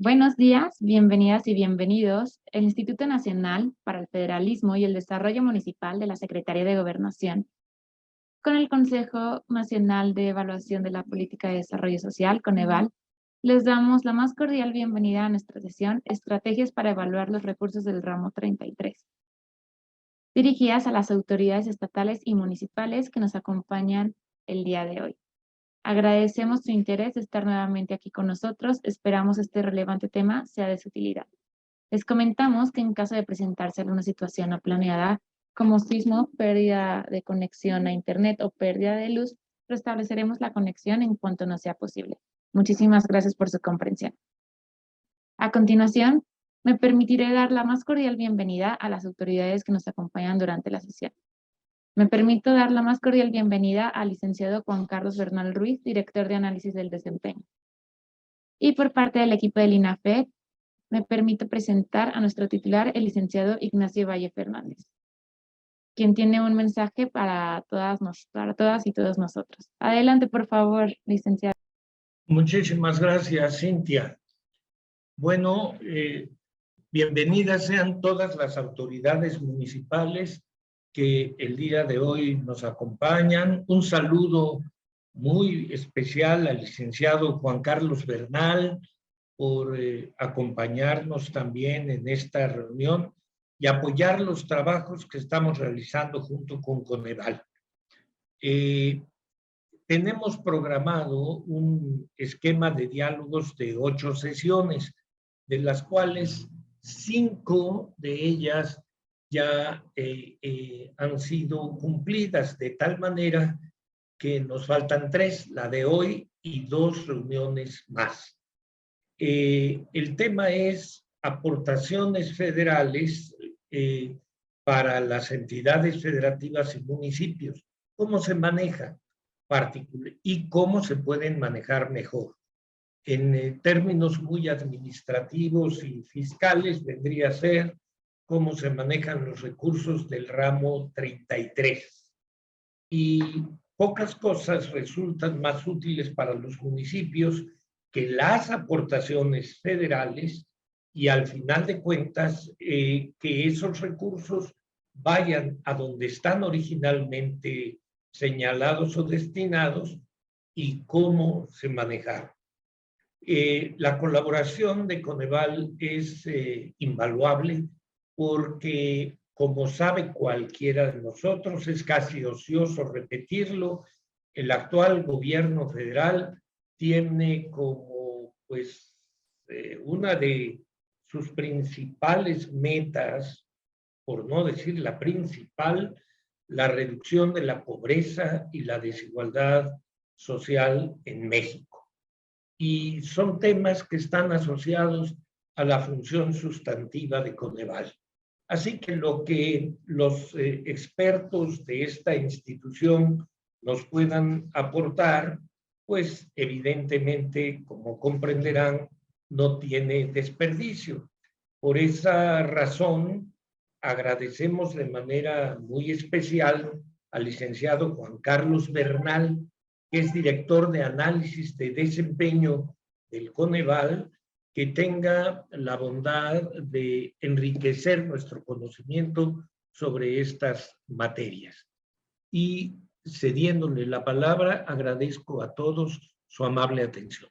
Buenos días, bienvenidas y bienvenidos. El Instituto Nacional para el Federalismo y el Desarrollo Municipal de la Secretaría de Gobernación, con el Consejo Nacional de Evaluación de la Política de Desarrollo Social, Coneval, les damos la más cordial bienvenida a nuestra sesión Estrategias para evaluar los recursos del ramo 33, dirigidas a las autoridades estatales y municipales que nos acompañan el día de hoy. Agradecemos su interés de estar nuevamente aquí con nosotros. Esperamos este relevante tema sea de su utilidad. Les comentamos que en caso de presentarse alguna situación no planeada, como sismo, pérdida de conexión a Internet o pérdida de luz, restableceremos la conexión en cuanto nos sea posible. Muchísimas gracias por su comprensión. A continuación, me permitiré dar la más cordial bienvenida a las autoridades que nos acompañan durante la sesión. Me permito dar la más cordial bienvenida al licenciado Juan Carlos Bernal Ruiz, director de Análisis del Desempeño. Y por parte del equipo del INAFED, me permito presentar a nuestro titular, el licenciado Ignacio Valle Fernández, quien tiene un mensaje para todas y todos nosotros. Adelante, por favor, licenciado. Muchísimas gracias, Cintia. Bueno, bienvenidas sean todas las autoridades municipales que el día de hoy nos acompañan. Un saludo muy especial al licenciado Juan Carlos Bernal por acompañarnos también en esta reunión y apoyar los trabajos que estamos realizando junto con Coneval. Tenemos programado un esquema de diálogos de 8 sesiones, de las cuales 5 de ellas ya han sido cumplidas, de tal manera que nos faltan 3, la de hoy y 2 reuniones más. El tema es aportaciones federales para las entidades federativas y municipios. ¿Cómo se maneja? Y cómo se pueden manejar mejor. En términos muy administrativos y fiscales vendría a ser cómo se manejan los recursos del ramo 33. Y pocas cosas resultan más útiles para los municipios que las aportaciones federales y al final de cuentas que esos recursos vayan a donde están originalmente señalados o destinados y cómo se manejaron. La colaboración de Coneval es invaluable porque, como sabe cualquiera de nosotros, es casi ocioso repetirlo, el actual gobierno federal tiene como una de sus principales metas, por no decir la principal, la reducción de la pobreza y la desigualdad social en México. Y son temas que están asociados a la función sustantiva de Coneval. Así que lo que los expertos de esta institución nos puedan aportar, pues evidentemente, como comprenderán, no tiene desperdicio. Por esa razón, agradecemos de manera muy especial al licenciado Juan Carlos Bernal, que es director de análisis de desempeño del Coneval, que tenga la bondad de enriquecer nuestro conocimiento sobre estas materias. Y cediéndole la palabra, agradezco a todos su amable atención.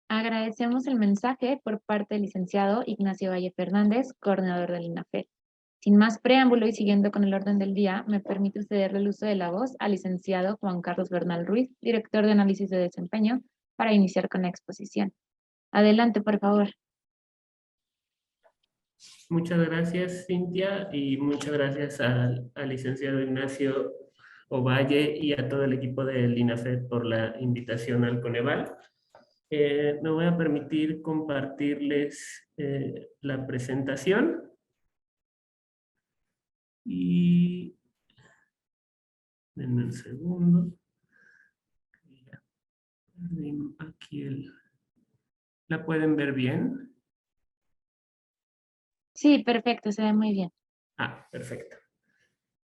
Agradecemos el mensaje por parte del licenciado Ignacio Valle Fernández, coordinador del INAFED. Sin más preámbulo y siguiendo con el orden del día, me permito cederle el uso de la voz al licenciado Juan Carlos Bernal Ruiz, director de análisis de desempeño, para iniciar con la exposición. Adelante, por favor. Muchas gracias, Cintia, y muchas gracias al licenciado Ignacio Ovalle y a todo el equipo del INAFED por la invitación al Coneval. Me voy a permitir compartirles la presentación. Y denme un segundo. Aquí ¿la pueden ver bien? Sí, perfecto, se ve muy bien. Ah, perfecto.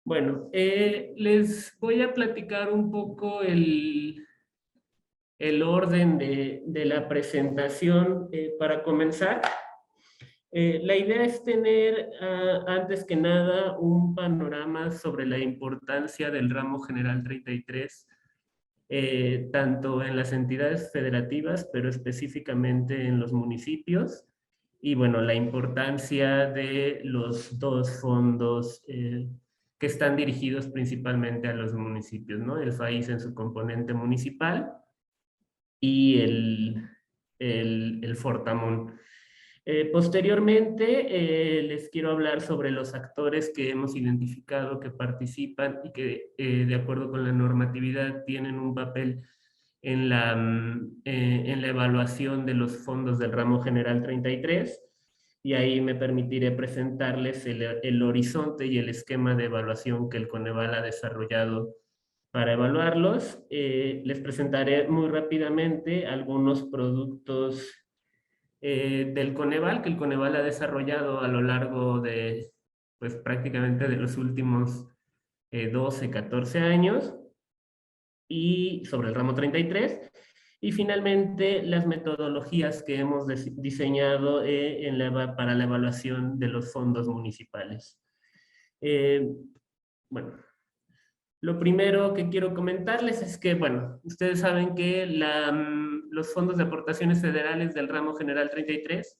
Bueno, les voy a platicar un poco el orden de la presentación para comenzar. La idea es tener, antes que nada, un panorama sobre la importancia del ramo general 33, tanto en las entidades federativas, pero específicamente en los municipios, y bueno, la importancia de los dos fondos que están dirigidos principalmente a los municipios, ¿no? El FAIS en su componente municipal y el Fortamun. Posteriormente, les quiero hablar sobre los actores que hemos identificado que participan y que, de acuerdo con la normatividad, tienen un papel en la evaluación de los fondos del ramo general 33, y ahí me permitiré presentarles el horizonte y el esquema de evaluación que el Coneval ha desarrollado para evaluarlos. Les presentaré muy rápidamente algunos productos del Coneval, que el Coneval ha desarrollado a lo largo de, pues prácticamente de los últimos 12, 14 años, y sobre el ramo 33, y finalmente las metodologías que hemos diseñado para la evaluación de los fondos municipales. Bueno, lo primero que quiero comentarles es que, bueno, ustedes saben que los fondos de aportaciones federales del ramo general 33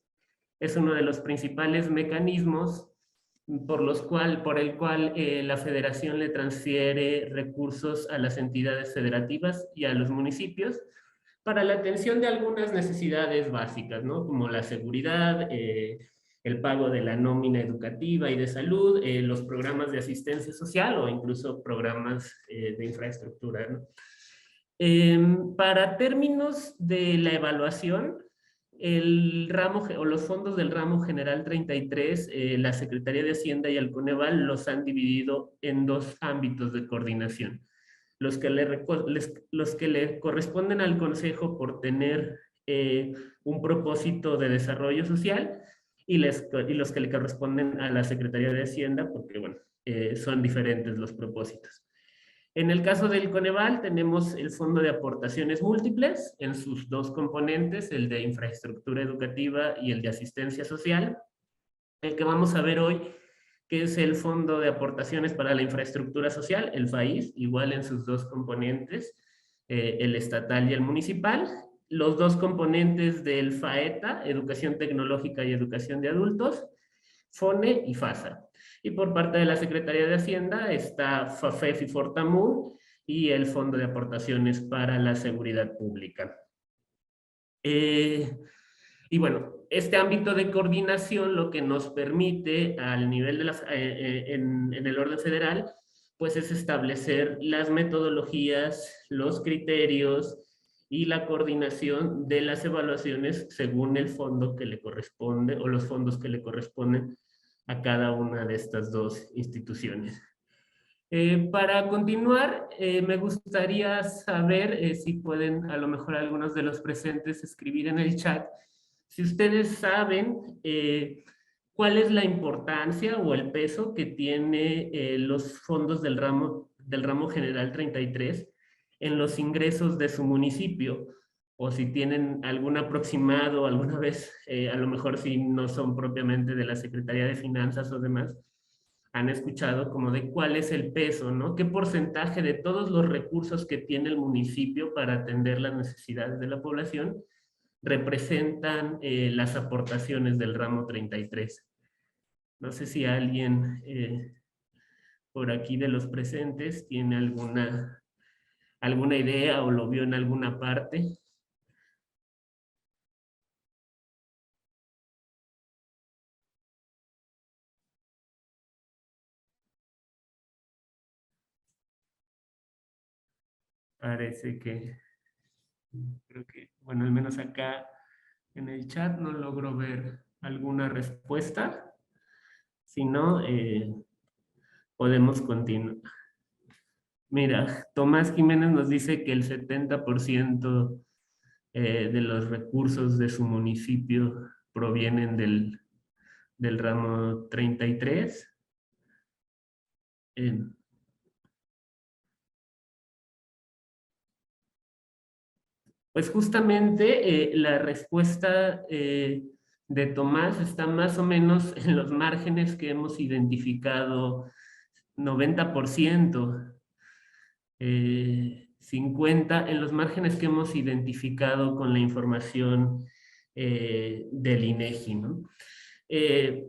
es uno de los principales mecanismos por el cual la federación le transfiere recursos a las entidades federativas y a los municipios para la atención de algunas necesidades básicas, ¿no? Como la seguridad, el pago de la nómina educativa y de salud, los programas de asistencia social o incluso programas de infraestructura, ¿no? Para términos de la evaluación, el ramo o los fondos del ramo general 33, la Secretaría de Hacienda y el Coneval los han dividido en dos ámbitos de coordinación. Los que le corresponden al Consejo por tener un propósito de desarrollo social, y los que le corresponden a la Secretaría de Hacienda, porque bueno, son diferentes los propósitos. En el caso del Coneval tenemos el Fondo de Aportaciones Múltiples en sus dos componentes, el de infraestructura educativa y el de asistencia social. El que vamos a ver hoy, que es el Fondo de Aportaciones para la Infraestructura Social, el FAIS, igual en sus dos componentes, el estatal y el municipal. Los dos componentes del FAETA, Educación Tecnológica y Educación de Adultos, FONE y FASA. Y por parte de la Secretaría de Hacienda está FAFEF y Fortamun, y el Fondo de Aportaciones para la Seguridad Pública. Y bueno, este ámbito de coordinación lo que nos permite al nivel de en el orden federal, pues es establecer las metodologías, los criterios y la coordinación de las evaluaciones según el fondo que le corresponde o los fondos que le corresponden a cada una de estas dos instituciones. Para continuar, me gustaría saber si pueden, a lo mejor algunos de los presentes, escribir en el chat si ustedes saben cuál es la importancia o el peso que tiene los fondos del ramo general 33 en los ingresos de su municipio, o si tienen algún aproximado alguna vez, a lo mejor si no son propiamente de la Secretaría de Finanzas o demás, han escuchado como de cuál es el peso, ¿no? ¿Qué porcentaje de todos los recursos que tiene el municipio para atender las necesidades de la población representan las aportaciones del ramo 33? No sé si alguien por aquí de los presentes tiene alguna idea o lo vio en alguna parte. Parece que, creo que, bueno, al menos acá en el chat no logro ver alguna respuesta. Si no, podemos continuar. Mira, Tomás Jiménez nos dice que el 70% de los recursos de su municipio provienen del ramo 33. Pues justamente la respuesta de Tomás está más o menos en los márgenes que hemos identificado, 90%, 50% en los márgenes que hemos identificado con la información del INEGI, ¿no? El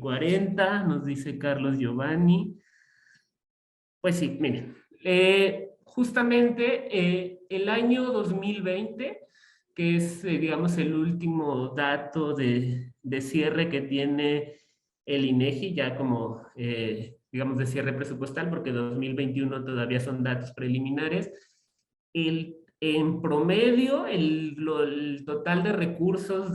40%, nos dice Carlos Giovanni. Pues sí, miren, justamente el año 2020, que es, digamos, el último dato de cierre que tiene el INEGI, ya como, digamos, de cierre presupuestal, porque 2021 todavía son datos preliminares. En promedio, el total de recursos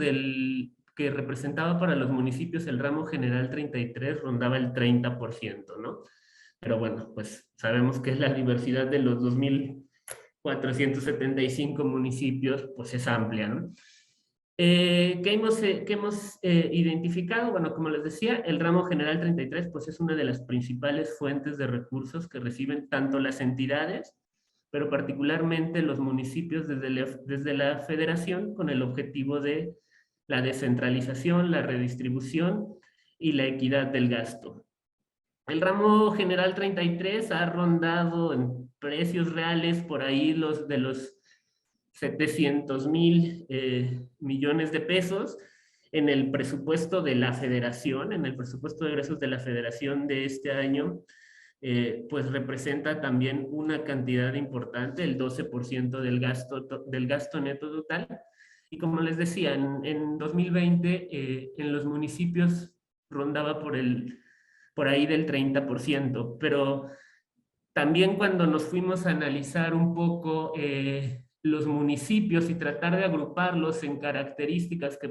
que representaba para los municipios el ramo general 33 rondaba el 30%, ¿no? Pero bueno, pues sabemos que la diversidad de los 2.475 municipios pues es amplia, ¿no? ¿Qué hemos identificado? Bueno, como les decía, el ramo general 33 pues es una de las principales fuentes de recursos que reciben tanto las entidades, pero particularmente los municipios desde la federación, con el objetivo de la descentralización, la redistribución y la equidad del gasto. El ramo general 33 ha rondado en precios reales por ahí de los 700,000 millones de pesos. En el presupuesto de la federación, en el presupuesto de egresos de la federación de este año, pues representa también una cantidad importante, el 12% del gasto neto total. Y como les decía, en 2020 en los municipios rondaba por ahí del 30%, pero también cuando nos fuimos a analizar un poco los municipios y tratar de agruparlos en características que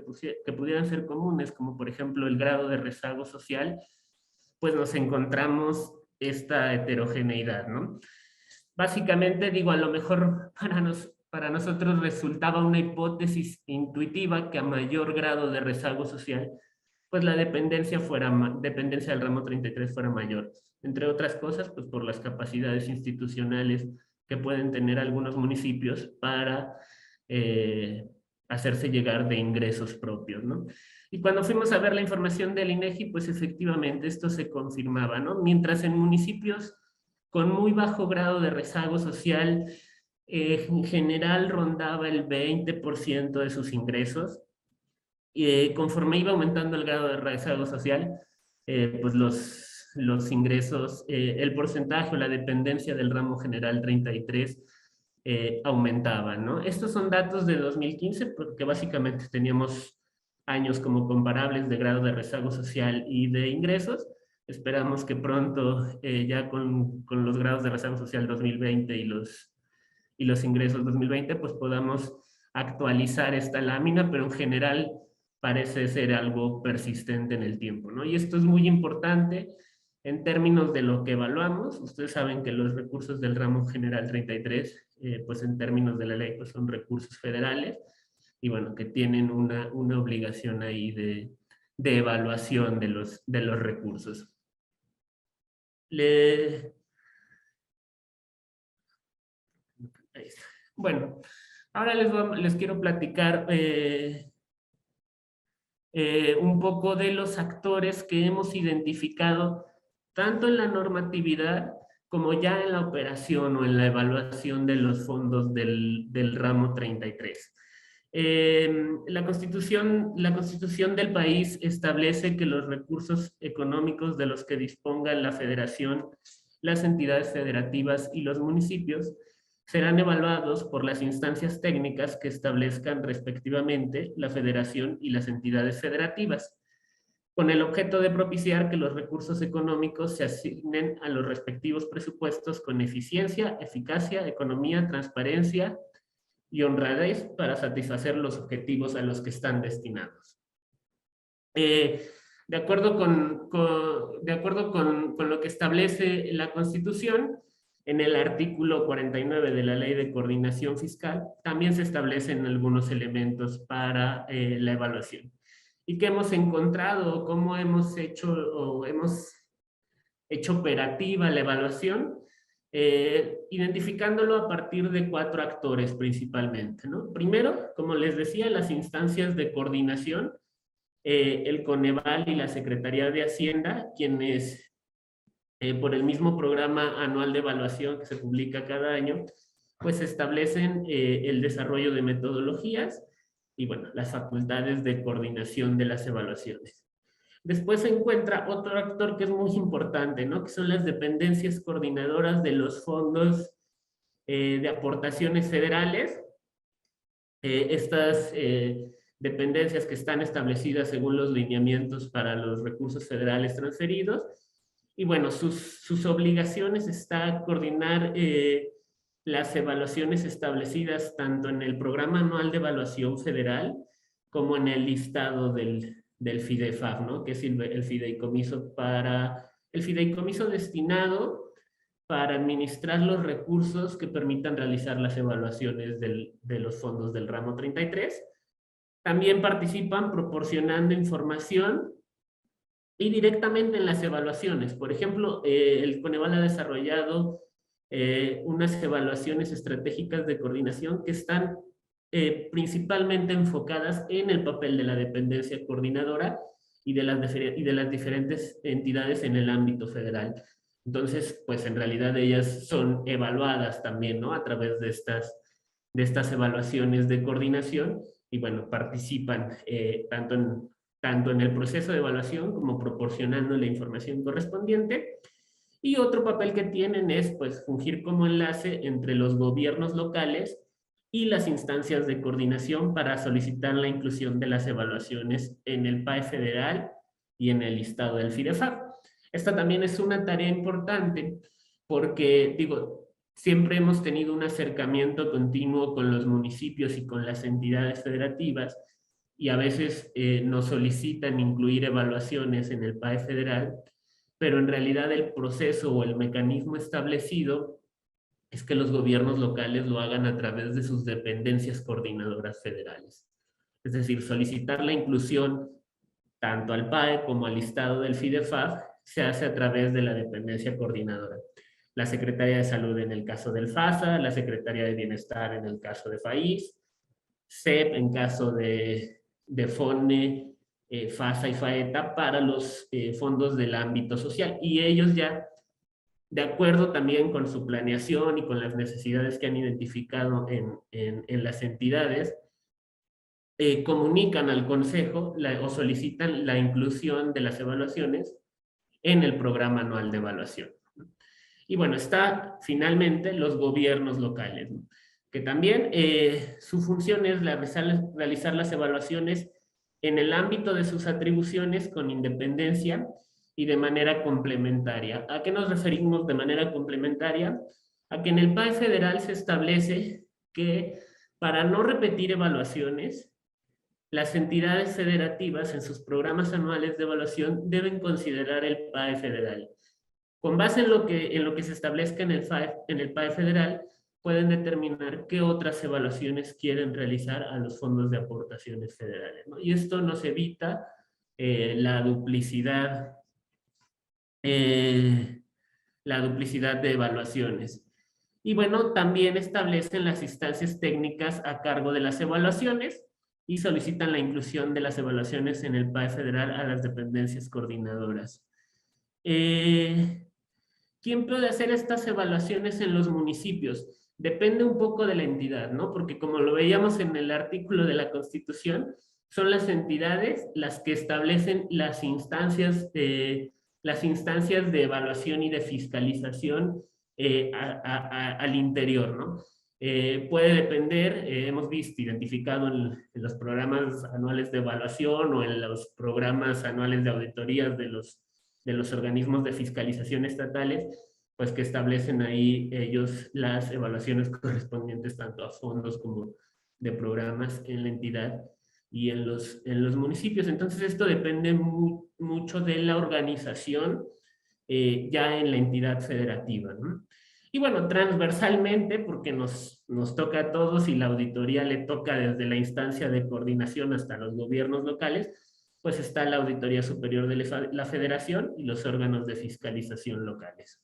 pudieran ser comunes, como por ejemplo el grado de rezago social, pues nos encontramos esta heterogeneidad, ¿no? Básicamente, digo, a lo mejor para nosotros resultaba una hipótesis intuitiva que a mayor grado de rezago social, pues la dependencia del ramo 33 fuera mayor. Entre otras cosas, pues por las capacidades institucionales que pueden tener algunos municipios para hacerse llegar de ingresos propios, ¿no? Y cuando fuimos a ver la información del INEGI, pues efectivamente esto se confirmaba, ¿no? Mientras en municipios con muy bajo grado de rezago social, en general rondaba el 20% de sus ingresos, y conforme iba aumentando el grado de rezago social, pues los ingresos, el porcentaje o la dependencia del ramo general 33 aumentaban, ¿no? Estos son datos de 2015, porque básicamente teníamos años como comparables de grado de rezago social y de ingresos. Esperamos que pronto, ya con los grados de rezago social 2020 y los ingresos 2020, pues podamos actualizar esta lámina, pero en general parece ser algo persistente en el tiempo, ¿no? Y esto es muy importante en términos de lo que evaluamos. Ustedes saben que los recursos del ramo general 33, pues en términos de la ley, pues son recursos federales, y bueno, que tienen una obligación ahí de evaluación de los recursos. Bueno, ahora les quiero platicar un poco de los actores que hemos identificado tanto en la normatividad como ya en la operación o en la evaluación de los fondos del ramo 33. La Constitución del país establece que los recursos económicos de los que dispongan la federación, las entidades federativas y los municipios serán evaluados por las instancias técnicas que establezcan respectivamente la federación y las entidades federativas, con el objeto de propiciar que los recursos económicos se asignen a los respectivos presupuestos con eficiencia, eficacia, economía, transparencia y honradez para satisfacer los objetivos a los que están destinados. De acuerdo con lo que establece la Constitución, en el artículo 49 de la Ley de Coordinación Fiscal, también se establecen algunos elementos para la evaluación. ¿Y qué hemos encontrado? ¿Cómo hemos hecho operativa la evaluación? identificándolo a partir de 4 actores principalmente, ¿no? Primero, como les decía, las instancias de coordinación, el Coneval y la Secretaría de Hacienda, quienes por el mismo programa anual de evaluación que se publica cada año, pues establecen el desarrollo de metodologías y, bueno, las facultades de coordinación de las evaluaciones. Después se encuentra otro actor que es muy importante, ¿no? Que son las dependencias coordinadoras de los fondos de aportaciones federales. Estas dependencias que están establecidas según los lineamientos para los recursos federales transferidos. Y bueno, sus obligaciones está coordinar las evaluaciones establecidas tanto en el Programa Anual de Evaluación Federal como en el listado del FIDEFAF, ¿no? Que es el fideicomiso destinado para administrar los recursos que permitan realizar las evaluaciones de los fondos del ramo 33. También participan proporcionando información y directamente en las evaluaciones. Por ejemplo, el Coneval ha desarrollado unas evaluaciones estratégicas de coordinación que están principalmente enfocadas en el papel de la dependencia coordinadora y de las diferentes entidades en el ámbito federal. Entonces, pues en realidad ellas son evaluadas también, ¿no? A través de estas evaluaciones de coordinación y, bueno, participan tanto en el proceso de evaluación como proporcionando la información correspondiente. Y otro papel que tienen es, pues, fungir como enlace entre los gobiernos locales y las instancias de coordinación para solicitar la inclusión de las evaluaciones en el PAE federal y en el listado del FIDEFAP. Esta también es una tarea importante porque, digo, siempre hemos tenido un acercamiento continuo con los municipios y con las entidades federativas y a veces nos solicitan incluir evaluaciones en el PAE federal, pero en realidad el proceso o el mecanismo establecido es que los gobiernos locales lo hagan a través de sus dependencias coordinadoras federales. Es decir, solicitar la inclusión tanto al PAE como al listado del FIDEFAF se hace a través de la dependencia coordinadora. La Secretaría de Salud en el caso del FASA, la Secretaría de Bienestar en el caso de FAIS, CEP en caso de FONE, FASA y FAETA para los fondos del ámbito social. Y ellos ya, de acuerdo también con su planeación y con las necesidades que han identificado en las entidades, comunican al Consejo o solicitan la inclusión de las evaluaciones en el programa anual de evaluación. Y bueno, está finalmente los gobiernos locales, ¿no? Que también su función es realizar las evaluaciones en el ámbito de sus atribuciones con independencia y de manera complementaria. ¿A qué nos referimos de manera complementaria? A que en el PAE federal se establece que para no repetir evaluaciones, las entidades federativas en sus programas anuales de evaluación deben considerar el PAE federal. Con base en lo que se establezca en el PAE federal, pueden determinar qué otras evaluaciones quieren realizar a los fondos de aportaciones federales, ¿no? Y esto nos evita la duplicidad de evaluaciones. Y bueno, también establecen las instancias técnicas a cargo de las evaluaciones y solicitan la inclusión de las evaluaciones en el PAE federal a las dependencias coordinadoras. ¿Quién puede hacer estas evaluaciones en los municipios? Depende un poco de la entidad, ¿no? Porque como lo veíamos en el artículo de la Constitución, son las entidades las que establecen las instancias de evaluación y de fiscalización al interior, ¿no? Puede depender, hemos identificado en los programas anuales de evaluación o en los programas anuales de auditorías de los organismos de fiscalización estatales, pues que establecen ahí ellos las evaluaciones correspondientes tanto a fondos como de programas en la entidad y en los municipios. Entonces esto depende mucho de la organización ya en la entidad federativa, ¿no? Y bueno, transversalmente, porque nos toca a todos y la auditoría le toca desde la instancia de coordinación hasta los gobiernos locales, pues está la Auditoría Superior de la Federación y los órganos de fiscalización locales.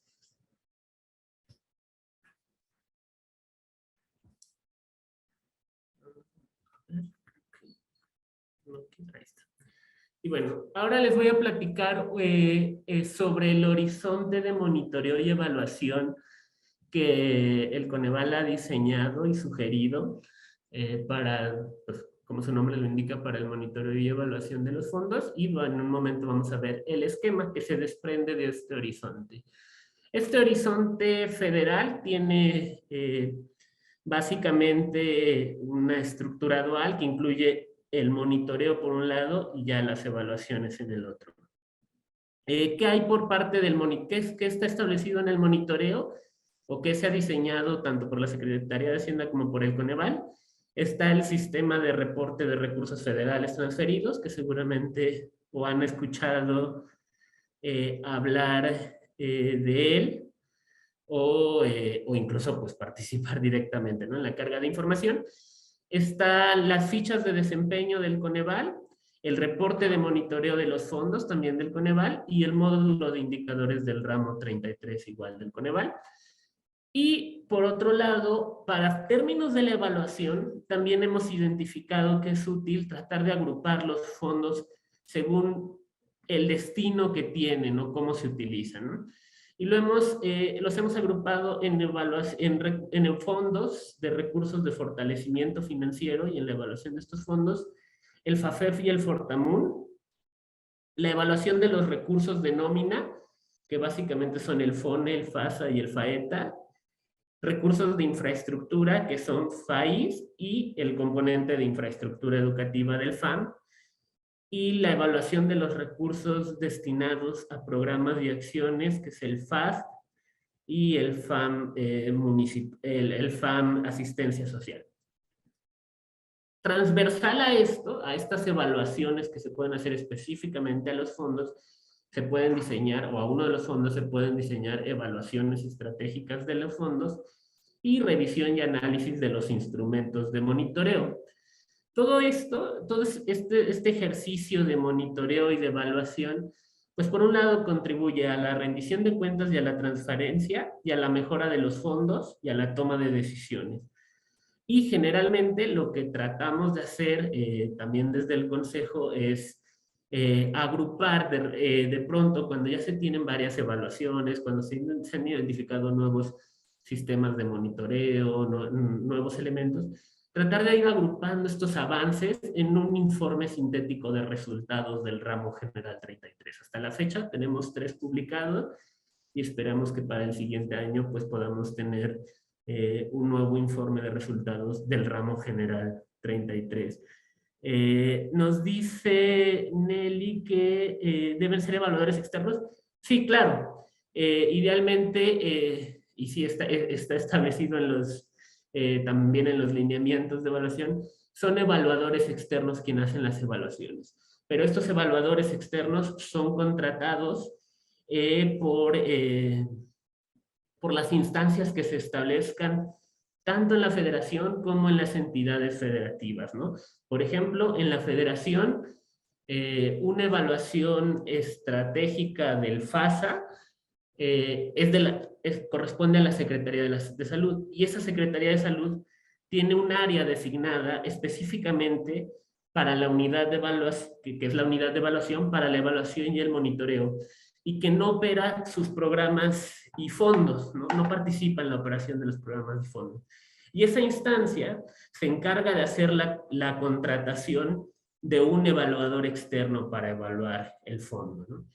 Y bueno, ahora les voy a platicar sobre el horizonte de monitoreo y evaluación que el Coneval ha diseñado y sugerido para, pues, como su nombre lo indica, para el monitoreo y evaluación de los fondos. Y bueno, en un momento vamos a ver el esquema que se desprende de este horizonte. Este horizonte federal tiene básicamente una estructura dual que incluye el monitoreo por un lado y ya las evaluaciones en el otro. ¿Qué hay por parte del monitoreo? ¿Qué está establecido en el monitoreo? ¿O qué se ha diseñado tanto por la Secretaría de Hacienda como por el Coneval? Está el sistema de reporte de recursos federales transferidos, que seguramente o han escuchado hablar de él, o incluso pues participar directamente, ¿no?, en la carga de información. Están las fichas de desempeño del Coneval, el reporte de monitoreo de los fondos también del Coneval y el módulo de indicadores del ramo 33 igual del Coneval. Y por otro lado, para términos de la evaluación, también hemos identificado que es útil tratar de agrupar los fondos según el destino que tienen o cómo se utilizan, ¿no? Y los hemos agrupado en fondos de recursos de fortalecimiento financiero y en la evaluación de estos fondos, el FAFEF y el Fortamun, la evaluación de los recursos de nómina, que básicamente son el FONE, el FASA y el FAETA, recursos de infraestructura, que son FAIS, y el componente de infraestructura educativa del FAM, y la evaluación de los recursos destinados a programas y acciones, que es el FAS y el FAM, el FAM Asistencia Social. Transversal a esto, a estas evaluaciones que se pueden hacer específicamente a los fondos, se pueden diseñar, o a uno de los fondos se pueden diseñar evaluaciones estratégicas de los fondos y revisión y análisis de los instrumentos de monitoreo. Todo esto, todo este ejercicio de monitoreo y de evaluación, pues por un lado contribuye a la rendición de cuentas y a la transparencia y a la mejora de los fondos y a la toma de decisiones. Y generalmente lo que tratamos de hacer también desde el Consejo es agrupar de pronto cuando ya se tienen varias evaluaciones, cuando se han identificado nuevos sistemas de monitoreo, nuevos elementos, tratar de ir agrupando estos avances en un informe sintético de resultados del ramo general 33. Hasta la fecha tenemos 3 publicados y esperamos que para el siguiente año pues podamos tener un nuevo informe de resultados del ramo general 33. Nos dice Nelly que deben ser evaluadores externos. Sí, claro. Idealmente, y sí está establecido también en los lineamientos de evaluación, son evaluadores externos quienes hacen las evaluaciones. Pero estos evaluadores externos son contratados por las instancias que se establezcan tanto en la federación como en las entidades federativas, ¿no? Por ejemplo, en la federación, una evaluación estratégica del FASA corresponde a la Secretaría de Salud, y esa Secretaría de Salud tiene un área designada específicamente para la unidad de evaluación, que es la unidad de evaluación para la evaluación y el monitoreo, y que no opera sus programas y fondos, no participa en la operación de los programas y fondos. Y esa instancia se encarga de hacer la contratación de un evaluador externo para evaluar el fondo, ¿no?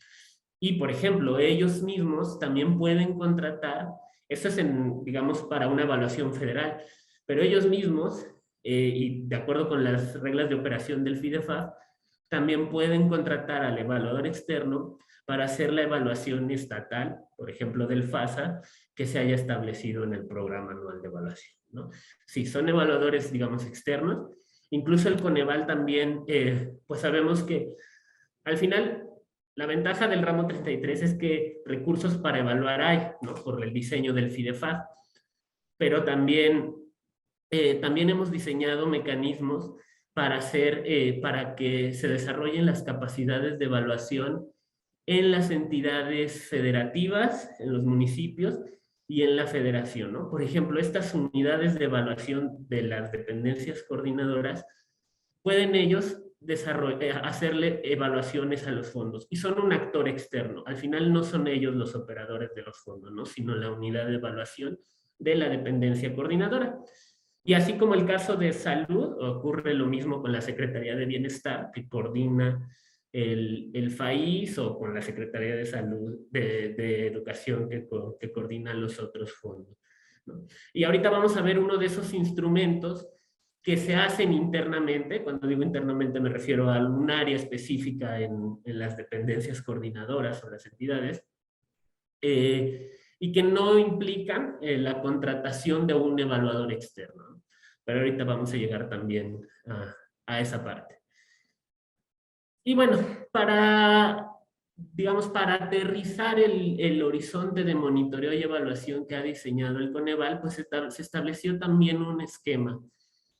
Y, por ejemplo, ellos mismos también pueden contratar, eso es, digamos, para una evaluación federal, pero ellos mismos, y de acuerdo con las reglas de operación del FIDEFAP, también pueden contratar al evaluador externo para hacer la evaluación estatal, por ejemplo, del FASA, que se haya establecido en el programa anual de evaluación, ¿no? Si son evaluadores, digamos, externos, incluso el Coneval también, pues sabemos que al final la ventaja del ramo 33 es que recursos para evaluar hay, ¿no?, por el diseño del FIDEFAP, pero también hemos diseñado mecanismos para que se desarrollen las capacidades de evaluación en las entidades federativas, en los municipios y en la federación, ¿no? Por ejemplo, estas unidades de evaluación de las dependencias coordinadoras pueden ellos hacerle evaluaciones a los fondos. Y son un actor externo. Al final no son ellos los operadores de los fondos, ¿no? Sino la unidad de evaluación de la dependencia coordinadora. Y así como el caso de salud, ocurre lo mismo con la Secretaría de Bienestar, que coordina el FAIS, o con la Secretaría de Salud, de Educación, que coordina los otros fondos, ¿no? Y ahorita vamos a ver uno de esos instrumentos que se hacen internamente. Cuando digo internamente me refiero a un área específica en las dependencias coordinadoras o las entidades, y que no implican la contratación de un evaluador externo, ¿no? Pero ahorita vamos a llegar también a esa parte. Y bueno, digamos, para aterrizar el horizonte de monitoreo y evaluación que ha diseñado el Coneval, pues se estableció también un esquema,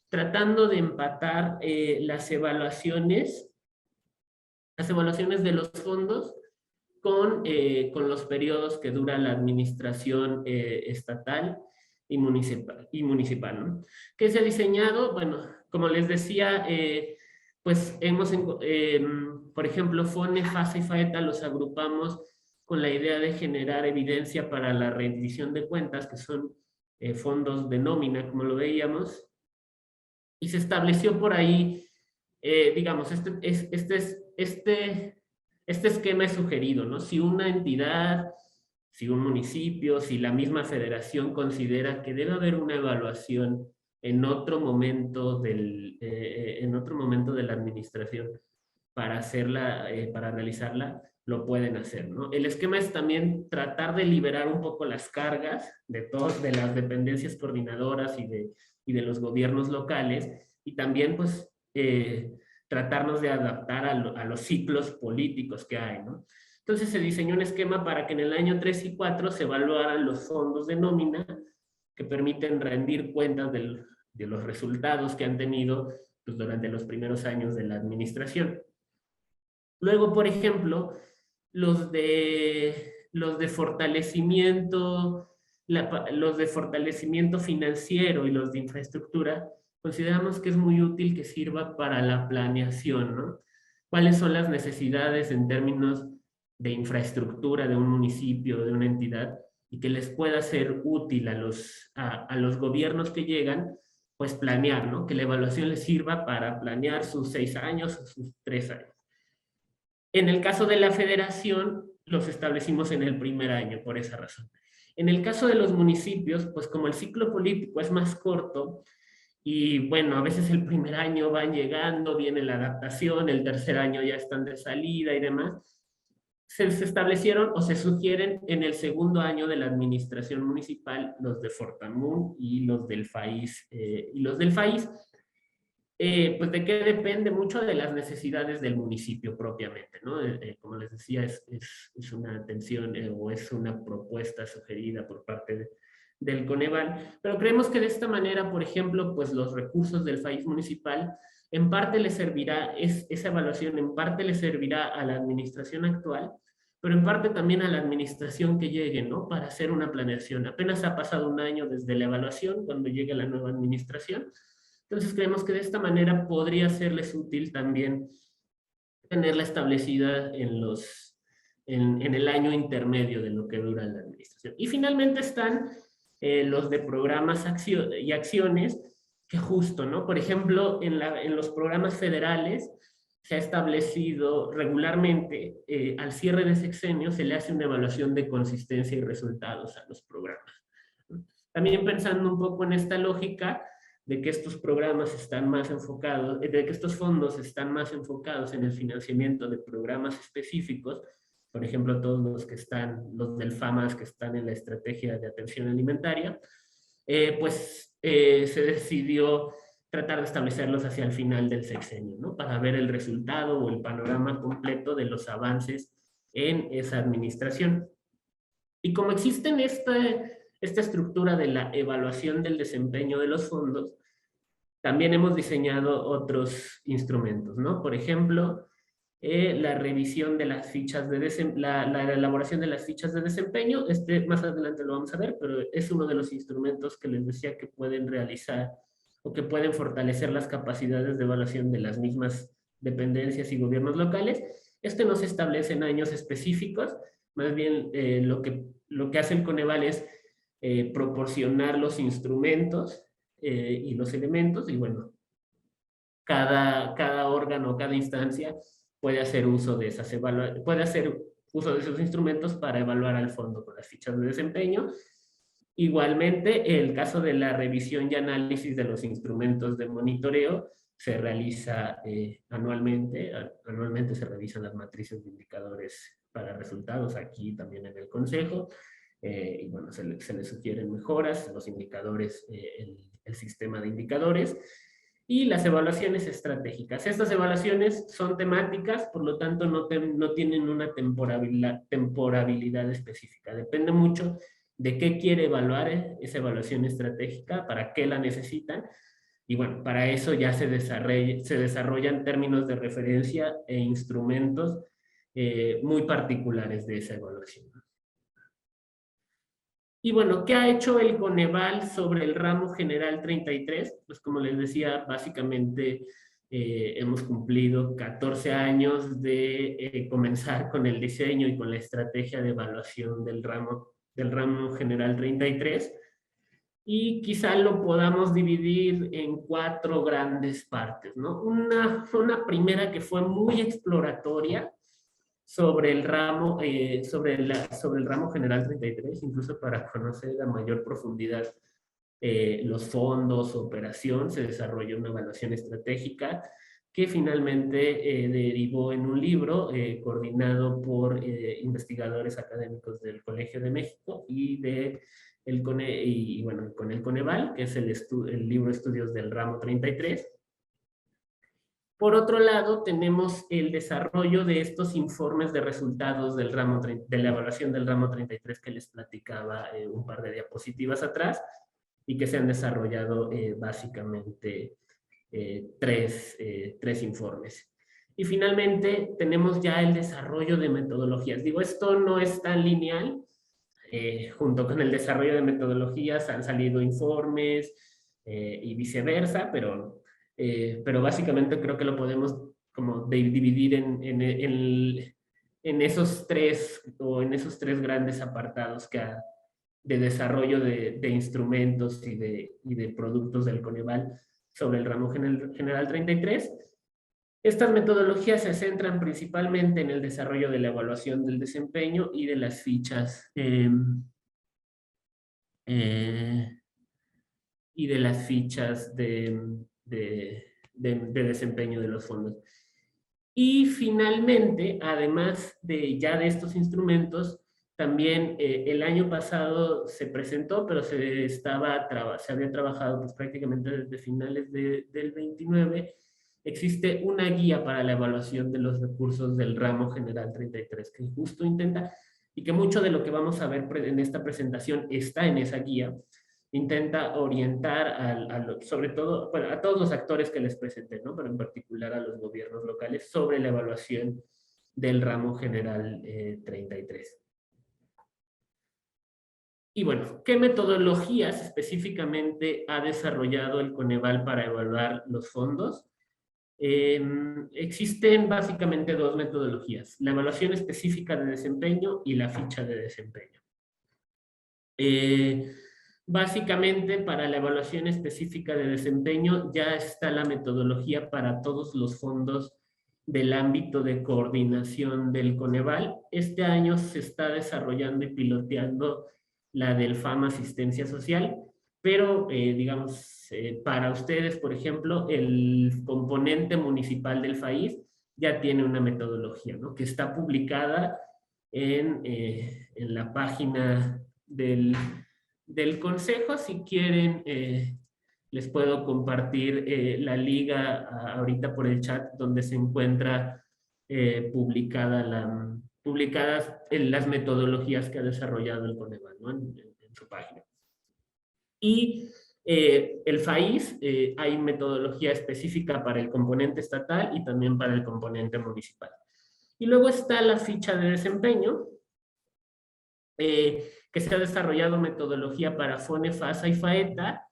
tratando de empatar las evaluaciones de los fondos con los periodos que dura la administración estatal y municipal, ¿no? ¿Qué se ha diseñado? Bueno, como les decía, pues por ejemplo, FONE, FASE y FAETA los agrupamos con la idea de generar evidencia para la rendición de cuentas, que son fondos de nómina, como lo veíamos, y se estableció por ahí, digamos, este esquema es sugerido, ¿no? Si una entidad, si un municipio, si la misma federación considera que debe haber una evaluación en otro momento de la administración para realizarla, lo pueden hacer, ¿no? El esquema es también tratar de liberar un poco las cargas de las dependencias coordinadoras y de los gobiernos locales, y también, pues, tratarnos de adaptar a los ciclos políticos que hay, ¿no? Entonces se diseñó un esquema para que en el año 3 y 4 se evaluaran los fondos de nómina que permiten rendir cuentas de los resultados que han tenido, pues, durante los primeros años de la administración. Luego, por ejemplo, los de fortalecimiento financiero y los de infraestructura, consideramos que es muy útil que sirva para la planeación, ¿no? ¿Cuáles son las necesidades en términos de infraestructura de un municipio, de una entidad, y que les pueda ser útil a los gobiernos que llegan, pues planear, ¿no? Que la evaluación les sirva para planear sus 6 años o sus 3 años. En el caso de la federación, los establecimos en el primer año, por esa razón. En el caso de los municipios, pues como el ciclo político es más corto, y bueno, a veces el primer año van llegando, viene la adaptación, el tercer año ya están de salida y demás, se establecieron o se sugieren en el segundo año de la administración municipal los de Fortamun y los del FAIS. Pues de qué depende mucho de las necesidades del municipio propiamente, ¿no? Como les decía, es una atención o es una propuesta sugerida por parte del Coneval, pero creemos que de esta manera, por ejemplo, pues los recursos del FAIS municipal, en parte le servirá, esa evaluación en parte le servirá a la administración actual, pero en parte también a la administración que llegue, ¿no? Para hacer una planeación. Apenas ha pasado un año desde la evaluación, cuando llegue la nueva administración. Entonces creemos que de esta manera podría serles útil también tenerla establecida en el año intermedio de lo que dura la administración. Y finalmente están los de programas y acciones, que justo, ¿no? Por ejemplo, en los programas federales se ha establecido regularmente, al cierre de sexenio, se le hace una evaluación de consistencia y resultados a los programas. También pensando un poco en esta lógica, de que estos programas están más enfocados, de que estos fondos están más enfocados en el financiamiento de programas específicos, por ejemplo, todos los del FAMAS que están en la estrategia de atención alimentaria, se decidió tratar de establecerlos hacia el final del sexenio, ¿no? Para ver el resultado o el panorama completo de los avances en esa administración. Y como existen esta estructura de la evaluación del desempeño de los fondos, también hemos diseñado otros instrumentos, ¿no? Por ejemplo, la revisión de las fichas la elaboración de las fichas de desempeño. Más adelante lo vamos a ver, pero es uno de los instrumentos que les decía que pueden realizar o que pueden fortalecer las capacidades de evaluación de las mismas dependencias y gobiernos locales. Este no se establece en años específicos, más bien lo que hace el Coneval es proporcionar los instrumentos y los elementos, y bueno, cada órgano, cada instancia puede hacer uso de esos instrumentos para evaluar al fondo con las fichas de desempeño. Igualmente, el caso de la revisión y análisis de los instrumentos de monitoreo se realiza anualmente. Anualmente se revisan las matrices de indicadores para resultados aquí también en el Consejo. Y bueno, se les sugieren mejoras, los indicadores, el sistema de indicadores y las evaluaciones estratégicas. Estas evaluaciones son temáticas, por lo tanto no tienen una temporalidad específica. Depende mucho de qué quiere evaluar esa evaluación estratégica, para qué la necesitan, y bueno, para eso ya se desarrollan términos de referencia e instrumentos muy particulares de esa evaluación. Y bueno, ¿qué ha hecho el Coneval sobre el ramo general 33? Pues como les decía, básicamente hemos cumplido 14 años de comenzar con el diseño y con la estrategia de evaluación del ramo general 33, y quizá lo podamos dividir en 4 grandes partes, ¿no? Una primera que fue muy exploratoria sobre el ramo, sobre el ramo general 33, incluso para conocer a mayor profundidad los fondos, operación, se desarrolló una evaluación estratégica que finalmente derivó en un libro coordinado por investigadores académicos del Colegio de México y con el Coneval, que es el libro Estudios del Ramo 33. Por otro lado, tenemos el desarrollo de estos informes de resultados de la evaluación del ramo 33 que les platicaba un par de diapositivas atrás, y que se han desarrollado básicamente 3 informes. Y finalmente tenemos ya el desarrollo de metodologías. Digo, esto no es tan lineal. Junto con el desarrollo de metodologías han salido informes y viceversa, pero básicamente creo que lo podemos como dividir en esos 3 grandes apartados de desarrollo de instrumentos y de productos del Coneval sobre el ramo general 33. Estas metodologías se centran principalmente en el desarrollo de la evaluación del desempeño y de las fichas de desempeño de los fondos. Y finalmente, además de estos instrumentos, también el año pasado se presentó, pero se había trabajado pues, prácticamente desde finales del 29. Existe una guía para la evaluación de los recursos del ramo general 33, que justo intenta, y que mucho de lo que vamos a ver en esta presentación está en esa guía, intenta orientar sobre todo, bueno, a todos los actores que les presenté, ¿no? Pero en particular a los gobiernos locales sobre la evaluación del ramo general 33. Y bueno, ¿qué metodologías específicamente ha desarrollado el Coneval para evaluar los fondos? Existen básicamente 2 metodologías: la evaluación específica de desempeño y la ficha de desempeño. Básicamente, para la evaluación específica de desempeño ya está la metodología para todos los fondos del ámbito de coordinación del Coneval. Este año se está desarrollando y piloteando la del FAM Asistencia Social, pero digamos, para ustedes, por ejemplo, el componente municipal del FAIS ya tiene una metodología, ¿no? Que está publicada en la página del Consejo. Si quieren, les puedo compartir la liga ahorita por el chat, donde se encuentra publicadas las metodologías que ha desarrollado el Coneval, ¿no? en su página. Y el FAIS, hay metodología específica para el componente estatal y también para el componente municipal. Y luego está la ficha de desempeño, que se ha desarrollado metodología para FONE, FASA y FAETA,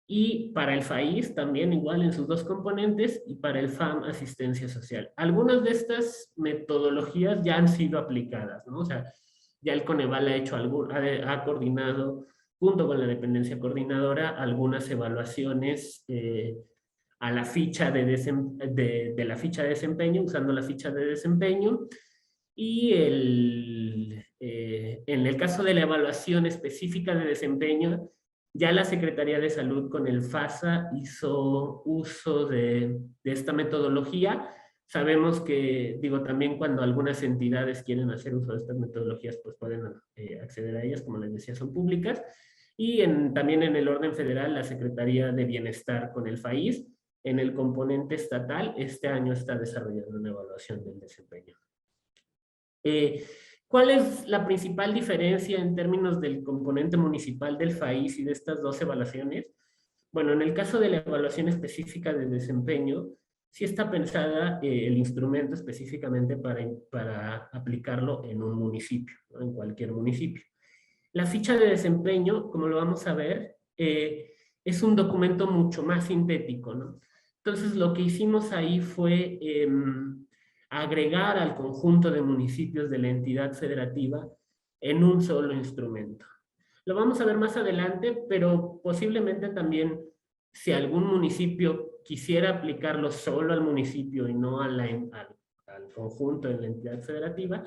y para el FAIS también igual en sus dos componentes, y para el FAM asistencia social. Algunas de estas metodologías ya han sido aplicadas, ¿no? O sea, ya el Coneval ha coordinado, junto con la dependencia coordinadora, algunas evaluaciones a la ficha de la ficha de desempeño, usando la ficha de desempeño, y en el caso de la evaluación específica de desempeño, ya la Secretaría de Salud con el FASA hizo uso de esta metodología. Sabemos que, digo, también cuando algunas entidades quieren hacer uso de estas metodologías, pues pueden acceder a ellas, como les decía, son públicas. Y también en el orden federal, la Secretaría de Bienestar con el FAIS, en el componente estatal, este año está desarrollando una evaluación del desempeño. ¿Cuál es la principal diferencia en términos del componente municipal del FAIS y de estas dos evaluaciones? Bueno, en el caso de la evaluación específica de desempeño, sí está pensada el instrumento específicamente para aplicarlo en un municipio, ¿no? En cualquier municipio. La ficha de desempeño, como lo vamos a ver, es un documento mucho más sintético, ¿no? Entonces, lo que hicimos ahí fue agregar al conjunto de municipios de la entidad federativa en un solo instrumento. Lo vamos a ver más adelante, pero posiblemente también si algún municipio quisiera aplicarlo solo al municipio y no al conjunto de la entidad federativa,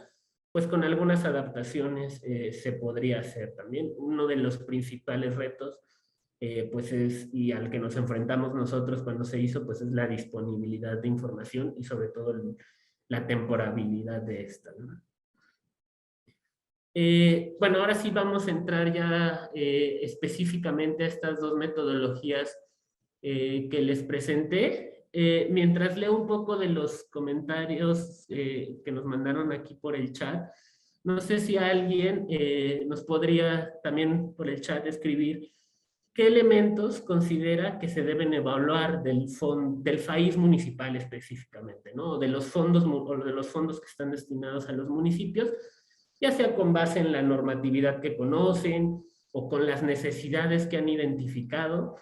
pues con algunas adaptaciones se podría hacer también. Uno de los principales retos pues y al que nos enfrentamos nosotros cuando se hizo, pues es la disponibilidad de información y sobre todo la temporabilidad de esta, ¿no? Bueno, ahora sí vamos a entrar ya específicamente a estas dos metodologías que les presenté. Mientras leo un poco de los comentarios que nos mandaron aquí por el chat, no sé si alguien nos podría también por el chat escribir qué elementos considera que se deben evaluar del FAIS municipal específicamente, ¿no? De los fondos, o de los fondos que están destinados a los municipios, ya sea con base en la normatividad que conocen o con las necesidades que han identificado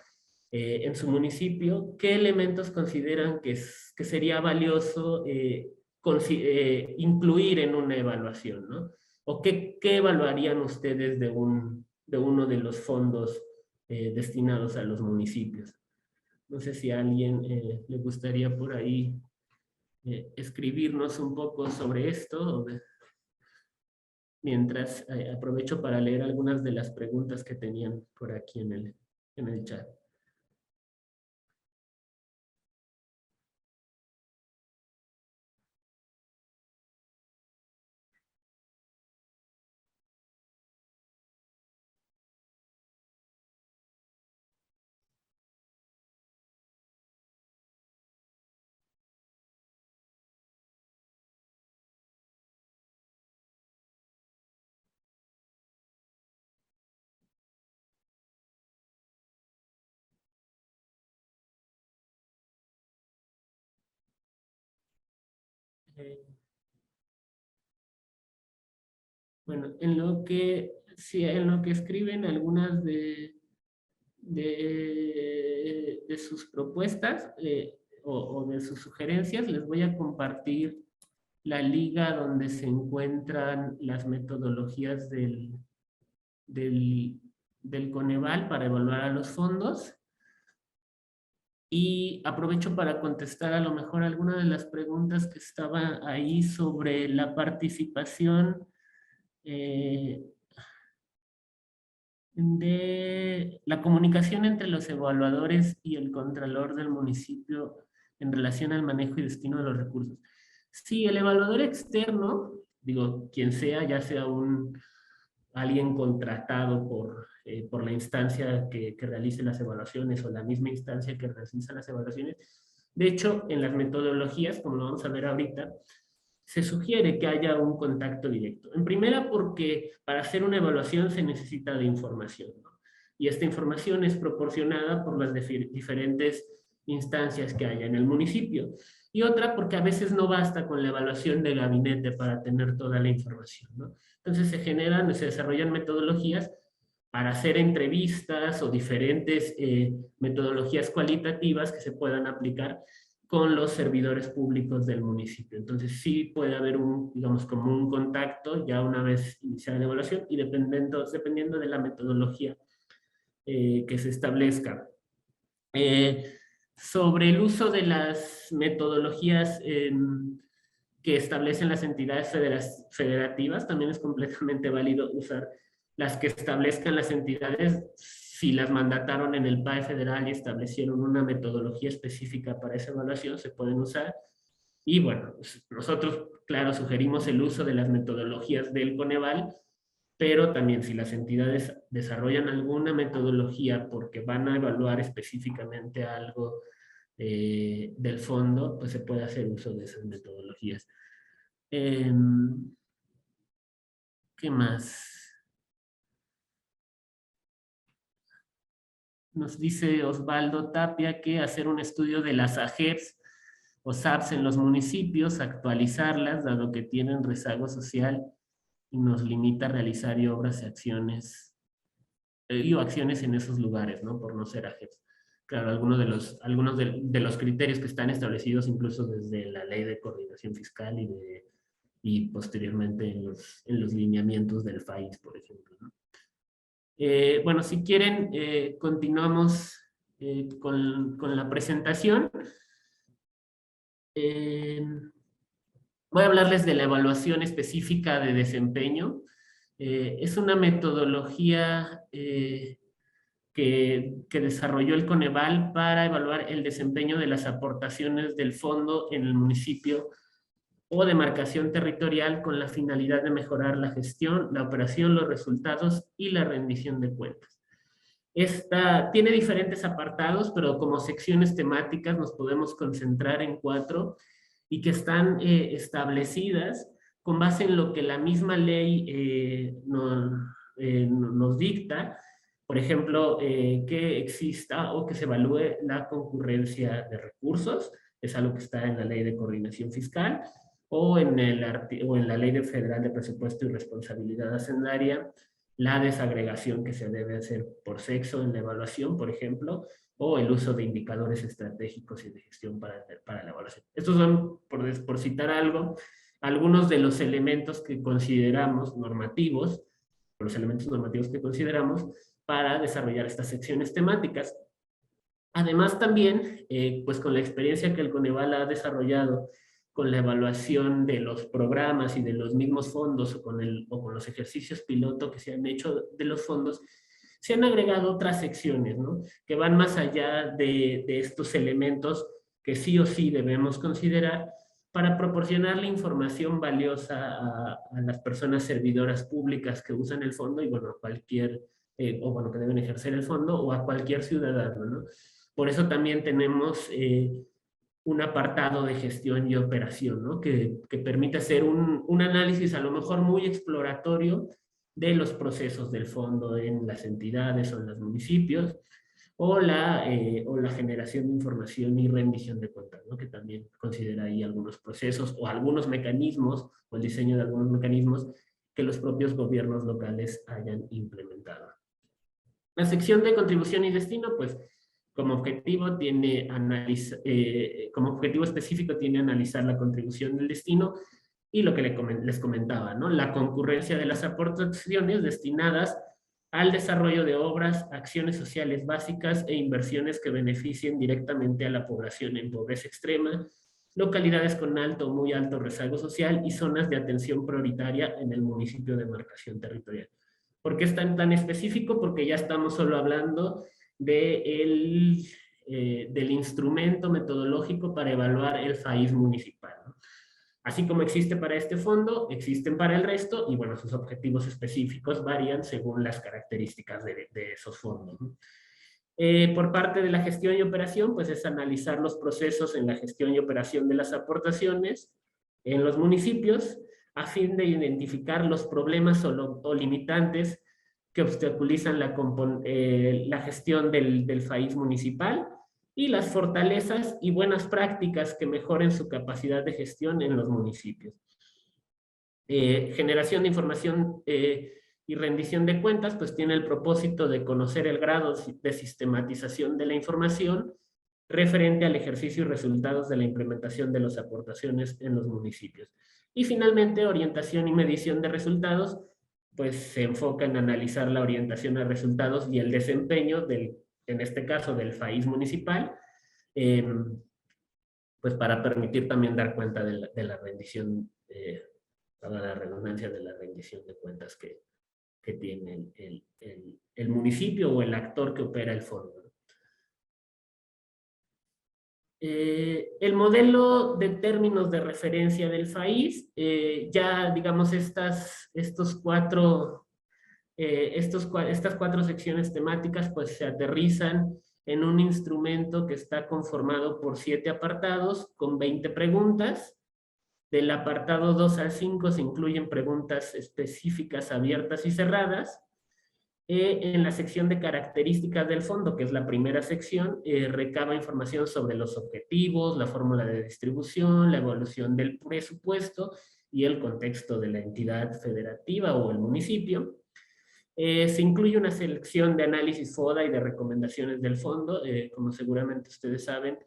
en su municipio. ¿Qué elementos consideran que sería valioso incluir en una evaluación, ¿no? ¿O qué evaluarían ustedes de uno de los fondos destinados a los municipios? No sé si a alguien le gustaría por ahí escribirnos un poco sobre esto. Mientras aprovecho para leer algunas de las preguntas que tenían por aquí en el chat. Bueno, en lo que escriben algunas de sus propuestas o de sus sugerencias, les voy a compartir la liga donde se encuentran las metodologías del Coneval para evaluar a los fondos. Y aprovecho para contestar a lo mejor alguna de las preguntas que estaban ahí sobre la participación de la comunicación entre los evaluadores y el contralor del municipio en relación al manejo y destino de los recursos. Sí, el evaluador externo, digo, quien sea, ya sea alguien contratado por la instancia que realice las evaluaciones o la misma instancia que realiza las evaluaciones. De hecho, en las metodologías, como lo vamos a ver ahorita, se sugiere que haya un contacto directo. En primera, porque para hacer una evaluación se necesita de información, ¿no? Y esta información es proporcionada por las diferentes instancias que haya en el municipio. Y otra, porque a veces no basta con la evaluación de gabinete para tener toda la información, ¿no? Entonces se desarrollan metodologías para hacer entrevistas o diferentes metodologías cualitativas que se puedan aplicar con los servidores públicos del municipio. Entonces sí puede haber digamos, como un contacto ya una vez iniciada la evaluación y dependiendo de la metodología que se establezca. Sobre el uso de las metodologías que establecen las entidades federativas, también es completamente válido usar las que establezcan las entidades si las mandataron en el PAE federal y establecieron una metodología específica para esa evaluación, se pueden usar. Y bueno, nosotros, claro, sugerimos el uso de las metodologías del Coneval, pero también si las entidades desarrollan alguna metodología porque van a evaluar específicamente algo del fondo, pues se puede hacer uso de esas metodologías. ¿Qué más? Nos dice Osvaldo Tapia que hacer un estudio de las AGEPs o SAPs en los municipios, actualizarlas, dado que tienen rezago social y nos limita a realizar obras y acciones, acciones en esos lugares, ¿no? Por no ser AGEPs. Claro, algunos de los criterios que están establecidos incluso desde la Ley de Coordinación Fiscal y posteriormente en los lineamientos del FAIS, por ejemplo, ¿no? Bueno, si quieren, continuamos con la presentación. Voy a hablarles de la evaluación específica de desempeño. Es una metodología que desarrolló el Coneval para evaluar el desempeño de las aportaciones del fondo en el municipio o demarcación territorial con la finalidad de mejorar la gestión, la operación, los resultados y la rendición de cuentas. Esta tiene diferentes apartados, pero como secciones temáticas nos podemos concentrar en 4 y que están establecidas con base en lo que la misma ley nos dicta. Por ejemplo, que exista o que se evalúe la concurrencia de recursos, es algo que está en la Ley de Coordinación Fiscal, o en la Ley Federal de Presupuesto y Responsabilidad Hacendaria, la desagregación que se debe hacer por sexo en la evaluación, por ejemplo, o el uso de indicadores estratégicos y de gestión para la evaluación. Estos son, por citar algo, algunos de los elementos que consideramos normativos, los elementos normativos que consideramos para desarrollar estas secciones temáticas. Además también, pues con la experiencia que el Coneval ha desarrollado con la evaluación de los programas y de los mismos fondos o con los ejercicios piloto que se han hecho de los fondos, se han agregado otras secciones, ¿no? Que van más allá de estos elementos que sí o sí debemos considerar para proporcionarle información valiosa a las personas servidoras públicas que usan el fondo y bueno, que deben ejercer el fondo o a cualquier ciudadano, ¿no? Por eso también tenemos un apartado de gestión y operación, ¿no? Que permite hacer un análisis a lo mejor muy exploratorio de los procesos del fondo en las entidades o en los municipios, o la generación de información y rendición de cuentas, ¿no? Que también considera ahí algunos procesos o algunos mecanismos, o el diseño de algunos mecanismos que los propios gobiernos locales hayan implementado. La sección de contribución y destino, pues, como objetivo específico tiene analizar la contribución del destino y lo que les comentaba, ¿no? La concurrencia de las aportaciones destinadas al desarrollo de obras, acciones sociales básicas e inversiones que beneficien directamente a la población en pobreza extrema, localidades con alto o muy alto rezago social y zonas de atención prioritaria en el municipio de demarcación territorial. ¿Por qué es tan específico? Porque ya estamos solo hablando del instrumento metodológico para evaluar el FAIS municipal, ¿no? Así como existe para este fondo, existen para el resto, y bueno, sus objetivos específicos varían según las características de esos fondos, ¿no? Por parte de la gestión y operación, pues es analizar los procesos en la gestión y operación de las aportaciones en los municipios, a fin de identificar los problemas o limitantes que obstaculizan la gestión del FAIS municipal y las fortalezas y buenas prácticas que mejoren su capacidad de gestión en los municipios. Generación de información y rendición de cuentas, pues tiene el propósito de conocer el grado de sistematización de la información referente al ejercicio y resultados de la implementación de las aportaciones en los municipios. Y finalmente, orientación y medición de resultados, pues se enfoca en analizar la orientación a resultados y el desempeño en este caso, del FAIS municipal, pues para permitir también dar cuenta de la rendición, para la redundancia, de la rendición de cuentas que tiene el municipio o el actor que opera el fondo. El modelo de términos de referencia del FAIS, ya digamos estas cuatro secciones temáticas pues se aterrizan en un instrumento que está conformado por 7 apartados con 20 preguntas. Del apartado 2 al 5 se incluyen preguntas específicas abiertas y cerradas. En la sección de características del fondo, que es la primera sección, recaba información sobre los objetivos, la fórmula de distribución, la evolución del presupuesto y el contexto de la entidad federativa o el municipio. Se incluye una selección de análisis FODA y de recomendaciones del fondo, como seguramente ustedes saben,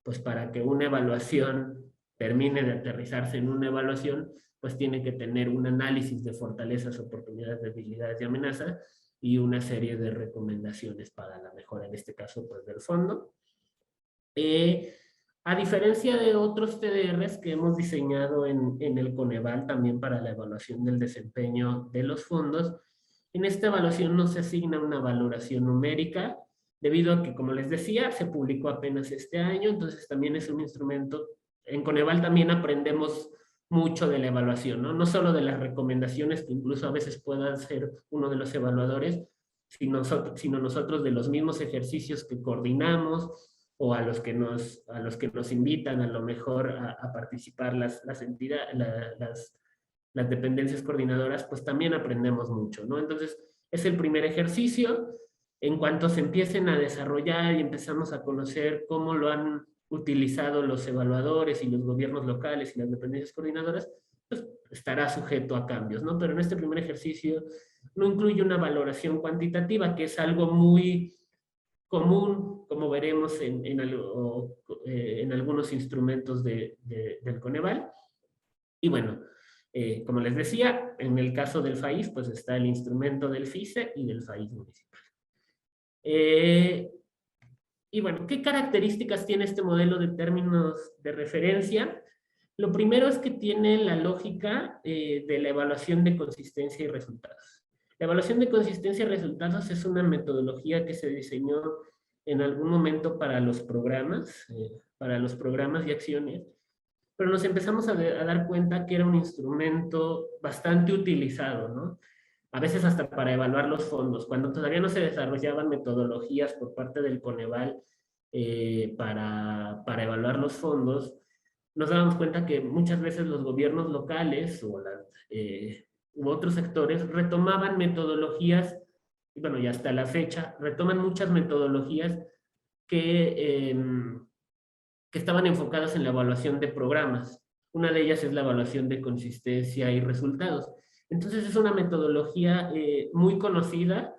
pues para que una evaluación termine de aterrizarse en una evaluación, pues tiene que tener un análisis de fortalezas, oportunidades, debilidades y amenazas, y una serie de recomendaciones para la mejora, en este caso, pues del fondo. A diferencia de otros TDRs que hemos diseñado en el Coneval también para la evaluación del desempeño de los fondos, en esta evaluación no se asigna una valoración numérica, debido a que, como les decía, se publicó apenas este año, entonces también es un instrumento. En Coneval también aprendemos mucho de la evaluación, ¿no? No solo de las recomendaciones que incluso a veces pueda hacer uno de los evaluadores, sino nosotros de los mismos ejercicios que coordinamos o a los que nos invitan a lo mejor a participar las dependencias coordinadoras, pues también aprendemos mucho, ¿no? Entonces, es el primer ejercicio. En cuanto se empiecen a desarrollar y empezamos a conocer cómo lo han utilizado los evaluadores y los gobiernos locales y las dependencias coordinadoras, pues estará sujeto a cambios, ¿no? Pero en este primer ejercicio no incluye una valoración cuantitativa, que es algo muy común, como veremos en algunos instrumentos del Coneval. Y bueno, como les decía, en el caso del FAIS, pues está el instrumento del FICE y del FAIS municipal. Y bueno, ¿qué características tiene este modelo de términos de referencia? Lo primero es que tiene la lógica de la evaluación de consistencia y resultados. La evaluación de consistencia y resultados es una metodología que se diseñó en algún momento para los programas y acciones, pero nos empezamos a dar cuenta que era un instrumento bastante utilizado, ¿no? A veces hasta para evaluar los fondos, cuando todavía no se desarrollaban metodologías por parte del Coneval para evaluar los fondos, nos dábamos cuenta que muchas veces los gobiernos locales u otros sectores retomaban metodologías, y bueno, y hasta la fecha, retoman muchas metodologías que estaban enfocadas en la evaluación de programas. Una de ellas es la evaluación de consistencia y resultados. Entonces es una metodología muy conocida,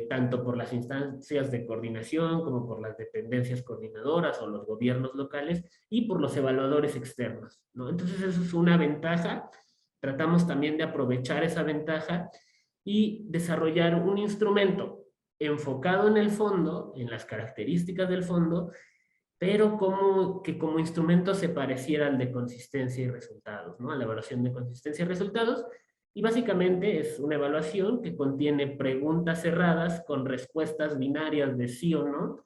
tanto por las instancias de coordinación como por las dependencias coordinadoras o los gobiernos locales y por los evaluadores externos, ¿no? Entonces eso es una ventaja. Tratamos también de aprovechar esa ventaja y desarrollar un instrumento enfocado en el fondo, en las características del fondo, pero que como instrumento se pareciera al de consistencia y resultados, ¿no? A la evaluación de consistencia y resultados. Y básicamente es una evaluación que contiene preguntas cerradas con respuestas binarias de sí o no.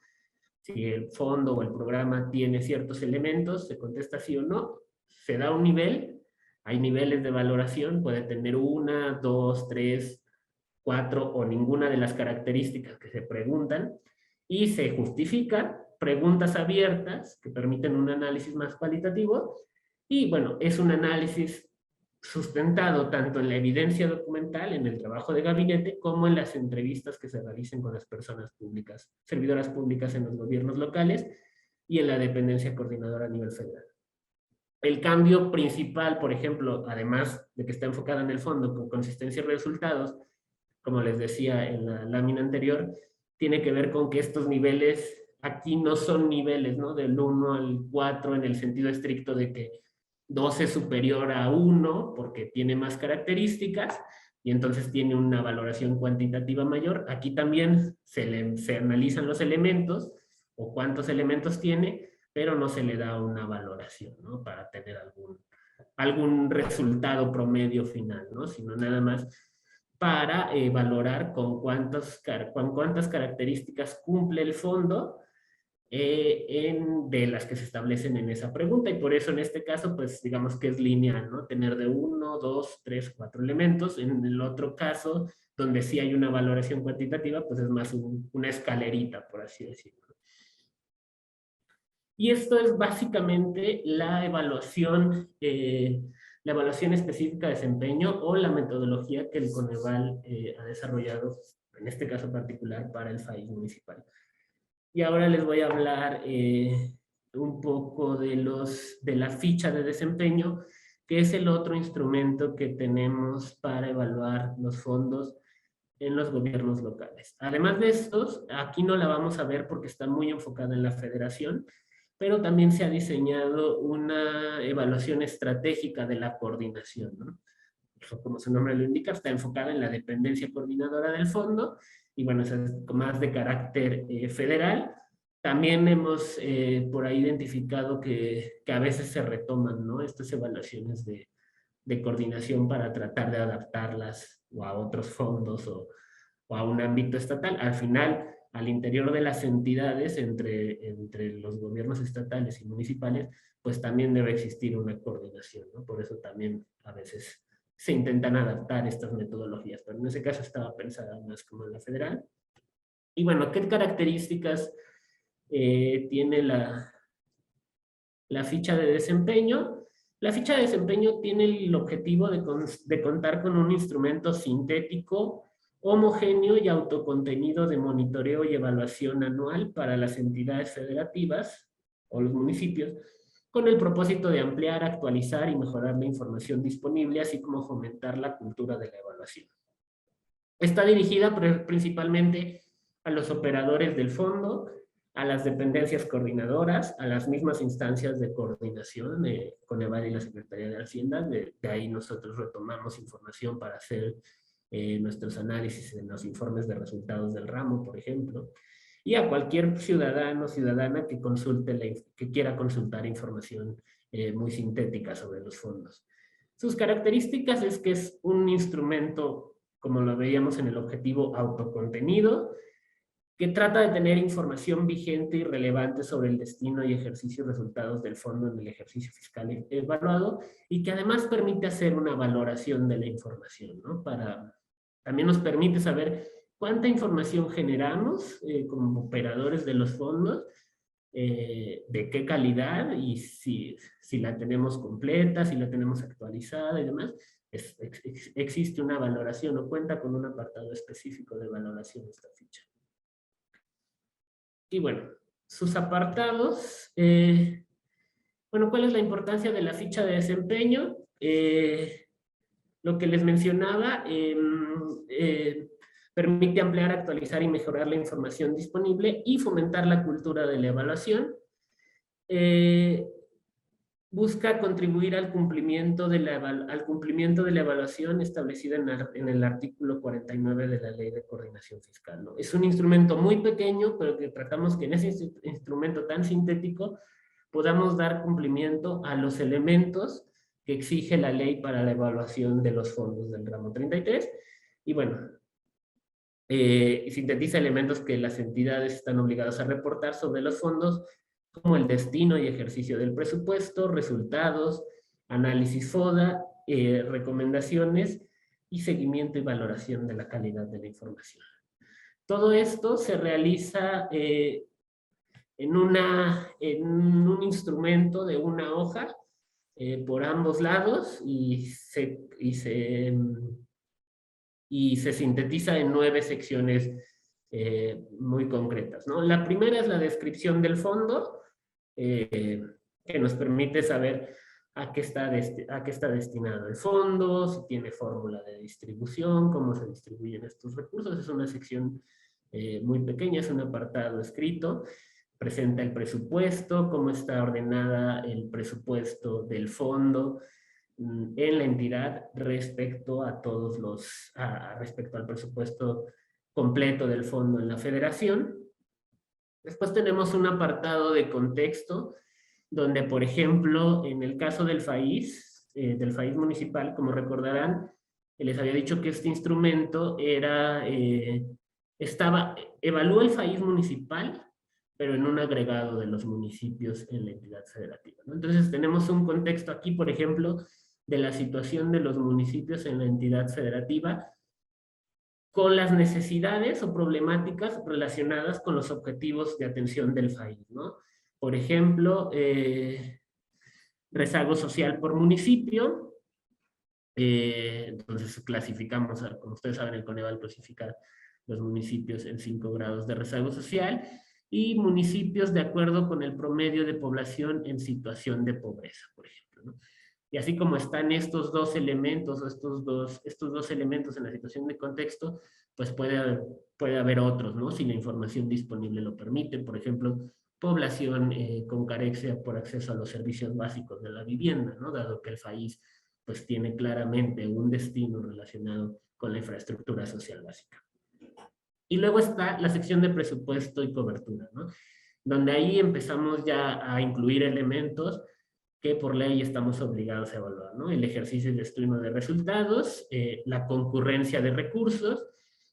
Si el fondo o el programa tiene ciertos elementos, se contesta sí o no, se da un nivel. Hay niveles de valoración, puede tener 1, 2, 3, 4 o ninguna de las características que se preguntan, y se justifica. Preguntas abiertas que permiten un análisis más cualitativo, y bueno, es un análisis sustentado tanto en la evidencia documental, en el trabajo de gabinete, como en las entrevistas que se realicen con las personas públicas, servidoras públicas en los gobiernos locales y en la dependencia coordinadora a nivel federal. El cambio principal, por ejemplo, además de que está enfocada en el fondo con consistencia y resultados, como les decía en la lámina anterior, tiene que ver con que estos niveles aquí no son niveles, ¿no? Del 1 al 4 en el sentido estricto de que 2 es superior a 1 porque tiene más características y entonces tiene una valoración cuantitativa mayor. Aquí también se analizan los elementos o cuántos elementos tiene, pero no se le da una valoración, ¿no? Para tener algún resultado promedio final, ¿no? Sino nada más para valorar con cuántas características cumple el fondo de las que se establecen en esa pregunta. Y por eso en este caso, pues digamos que es lineal, ¿no? Tener de 1, 2, 3, 4 elementos. En el otro caso, donde sí hay una valoración cuantitativa, pues es más una escalerita, por así decirlo. Y esto es básicamente la evaluación específica de desempeño o la metodología que el Coneval ha desarrollado, en este caso particular, para el FAIS municipal. Y ahora les voy a hablar un poco de la ficha de desempeño, que es el otro instrumento que tenemos para evaluar los fondos en los gobiernos locales. Además de estos, aquí no la vamos a ver porque está muy enfocada en la federación, pero también se ha diseñado una evaluación estratégica de la coordinación, ¿no? Como su nombre lo indica, está enfocada en la dependencia coordinadora del fondo, y bueno, es más de carácter federal. También hemos por ahí identificado que a veces se retoman, ¿no? Estas evaluaciones de coordinación para tratar de adaptarlas o a otros fondos o a un ámbito estatal. Al final, al interior de las entidades, entre los gobiernos estatales y municipales, pues también debe existir una coordinación, ¿no? Por eso también a veces se intentan adaptar estas metodologías, pero en ese caso estaba pensada más como en la federal. Y bueno, ¿qué características tiene la ficha de desempeño? La ficha de desempeño tiene el objetivo de contar con un instrumento sintético, homogéneo y autocontenido de monitoreo y evaluación anual para las entidades federativas o los municipios, con el propósito de ampliar, actualizar y mejorar la información disponible, así como fomentar la cultura de la evaluación. Está dirigida principalmente a los operadores del fondo, a las dependencias coordinadoras, a las mismas instancias de coordinación de Coneval y la Secretaría de Hacienda. De ahí nosotros retomamos información para hacer nuestros análisis en los informes de resultados del ramo, por ejemplo, y a cualquier ciudadano o ciudadana que que quiera consultar información muy sintética sobre los fondos. Sus características es que es un instrumento, como lo veíamos en el objetivo, autocontenido, que trata de tener información vigente y relevante sobre el destino y ejercicio y resultados del fondo en el ejercicio fiscal evaluado, y que además permite hacer una valoración de la información, ¿no? También nos permite saber cuánta información generamos como operadores de los fondos, de qué calidad y si la tenemos completa, si la tenemos actualizada y demás. Existe una valoración o cuenta con un apartado específico de valoración esta ficha. Y bueno, sus apartados. Bueno, ¿cuál es la importancia de la ficha de desempeño? Lo que les mencionaba, permite ampliar, actualizar y mejorar la información disponible y fomentar la cultura de la evaluación. Busca contribuir al cumplimiento de la evaluación establecida en el artículo 49 de la Ley de Coordinación Fiscal, ¿no? Es un instrumento muy pequeño, pero que tratamos que en ese instrumento tan sintético podamos dar cumplimiento a los elementos que exige la ley para la evaluación de los fondos del ramo 33. Y bueno, sintetiza elementos que las entidades están obligadas a reportar sobre los fondos, como el destino y ejercicio del presupuesto, resultados, análisis FODA, recomendaciones y seguimiento y valoración de la calidad de la información. Todo esto se realiza en un instrumento de una hoja por ambos lados y se sintetiza en 9 secciones muy concretas, ¿no? La primera es la descripción del fondo, que nos permite saber a qué está destinado el fondo, si tiene fórmula de distribución, cómo se distribuyen estos recursos. Es una sección muy pequeña, es un apartado escrito. Presenta el presupuesto, cómo está ordenada el presupuesto del fondo en la entidad respecto a respecto al presupuesto completo del fondo en la federación. Después tenemos un apartado de contexto, donde, por ejemplo, en el caso del FAIS municipal, como recordarán, les había dicho que este instrumento evalúa el FAIS municipal, pero en un agregado de los municipios en la entidad federativa, ¿no? Entonces tenemos un contexto aquí, por ejemplo, de la situación de los municipios en la entidad federativa, con las necesidades o problemáticas relacionadas con los objetivos de atención del FAIS, ¿no? Por ejemplo, rezago social por municipio. Entonces clasificamos, como ustedes saben, el Coneval clasifica los municipios en 5 grados de rezago social, y municipios de acuerdo con el promedio de población en situación de pobreza, por ejemplo, ¿no? Y así como están estos dos elementos, o estos dos elementos en la situación de contexto, pues puede haber otros, ¿no? Si la información disponible lo permite. Por ejemplo, población con carencia por acceso a los servicios básicos de la vivienda, ¿no? Dado que el FAIS pues tiene claramente un destino relacionado con la infraestructura social básica. Y luego está la sección de presupuesto y cobertura, ¿no? Donde ahí empezamos ya a incluir elementos que por ley estamos obligados a evaluar, ¿no? El ejercicio de estudio de resultados, la concurrencia de recursos,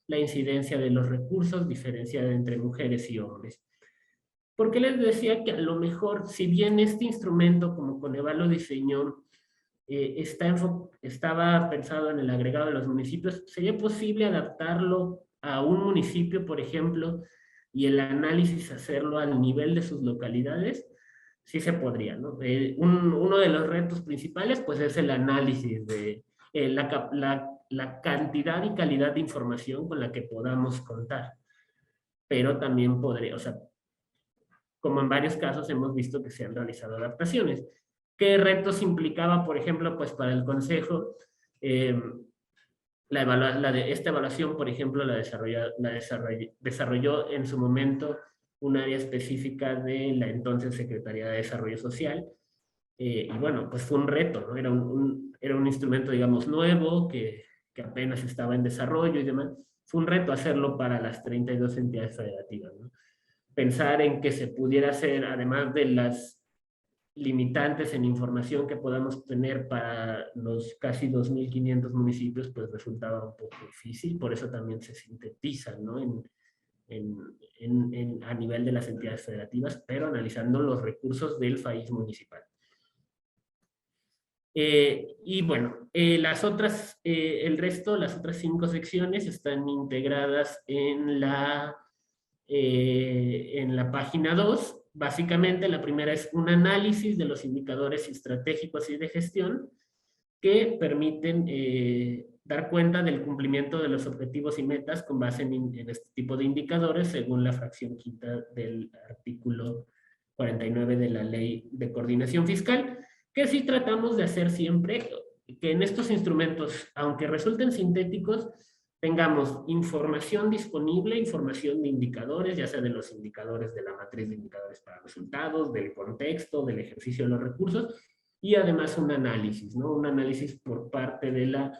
la incidencia de los recursos diferenciada entre mujeres y hombres. ¿Por qué les decía que a lo mejor, si bien este instrumento como Coneval lo diseñó, estaba pensado en el agregado de los municipios, sería posible adaptarlo a un municipio, por ejemplo, y el análisis hacerlo al nivel de sus localidades? Sí se podría, ¿no? Uno de los retos principales, pues, es el análisis de la cantidad y calidad de información con la que podamos contar. Pero también podría, o sea, como en varios casos hemos visto que se han realizado adaptaciones. ¿Qué retos implicaba, por ejemplo, pues para el Consejo? Esta evaluación, por ejemplo, la desarrolló en su momento un área específica de la entonces Secretaría de Desarrollo Social. Y bueno, pues fue un reto, ¿no? Era un instrumento, digamos, nuevo, que apenas estaba en desarrollo y demás. Fue un reto hacerlo para las 32 entidades federativas, ¿no? Pensar en que se pudiera hacer, además de las limitantes en información que podamos tener para los casi 2.500 municipios, pues resultaba un poco difícil. Por eso también se sintetiza, ¿no? A nivel de las entidades federativas, pero analizando los recursos del FAIS municipal. Y bueno, las otras 5 secciones están integradas en la página 2. Básicamente, la primera es un análisis de los indicadores estratégicos y de gestión que permiten dar cuenta del cumplimiento de los objetivos y metas con base en este tipo de indicadores, según la fracción 5ª del artículo 49 de la Ley de Coordinación Fiscal, que sí tratamos de hacer siempre, que en estos instrumentos, aunque resulten sintéticos, tengamos información disponible, información de indicadores, ya sea de los indicadores de la matriz de indicadores para resultados, del contexto, del ejercicio de los recursos, y además un análisis, ¿no? Un análisis por parte de la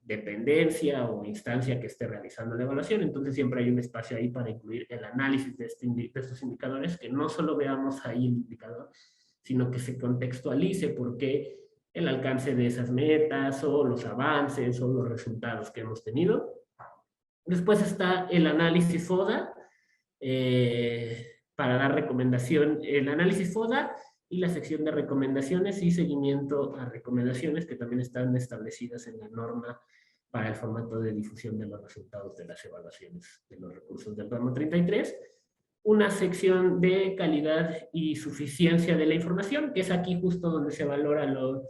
dependencia o instancia que esté realizando la evaluación. Entonces siempre hay un espacio ahí para incluir el análisis de estos indicadores, que no solo veamos ahí el indicador, sino que se contextualice por qué el alcance de esas metas o los avances o los resultados que hemos tenido. Después está el análisis FODA, para dar recomendación, el análisis FODA y la sección de recomendaciones y seguimiento a recomendaciones, que también están establecidas en la norma para el formato de difusión de los resultados de las evaluaciones de los recursos del ramo 33. Una sección de calidad y suficiencia de la información, que es aquí justo donde se valora lo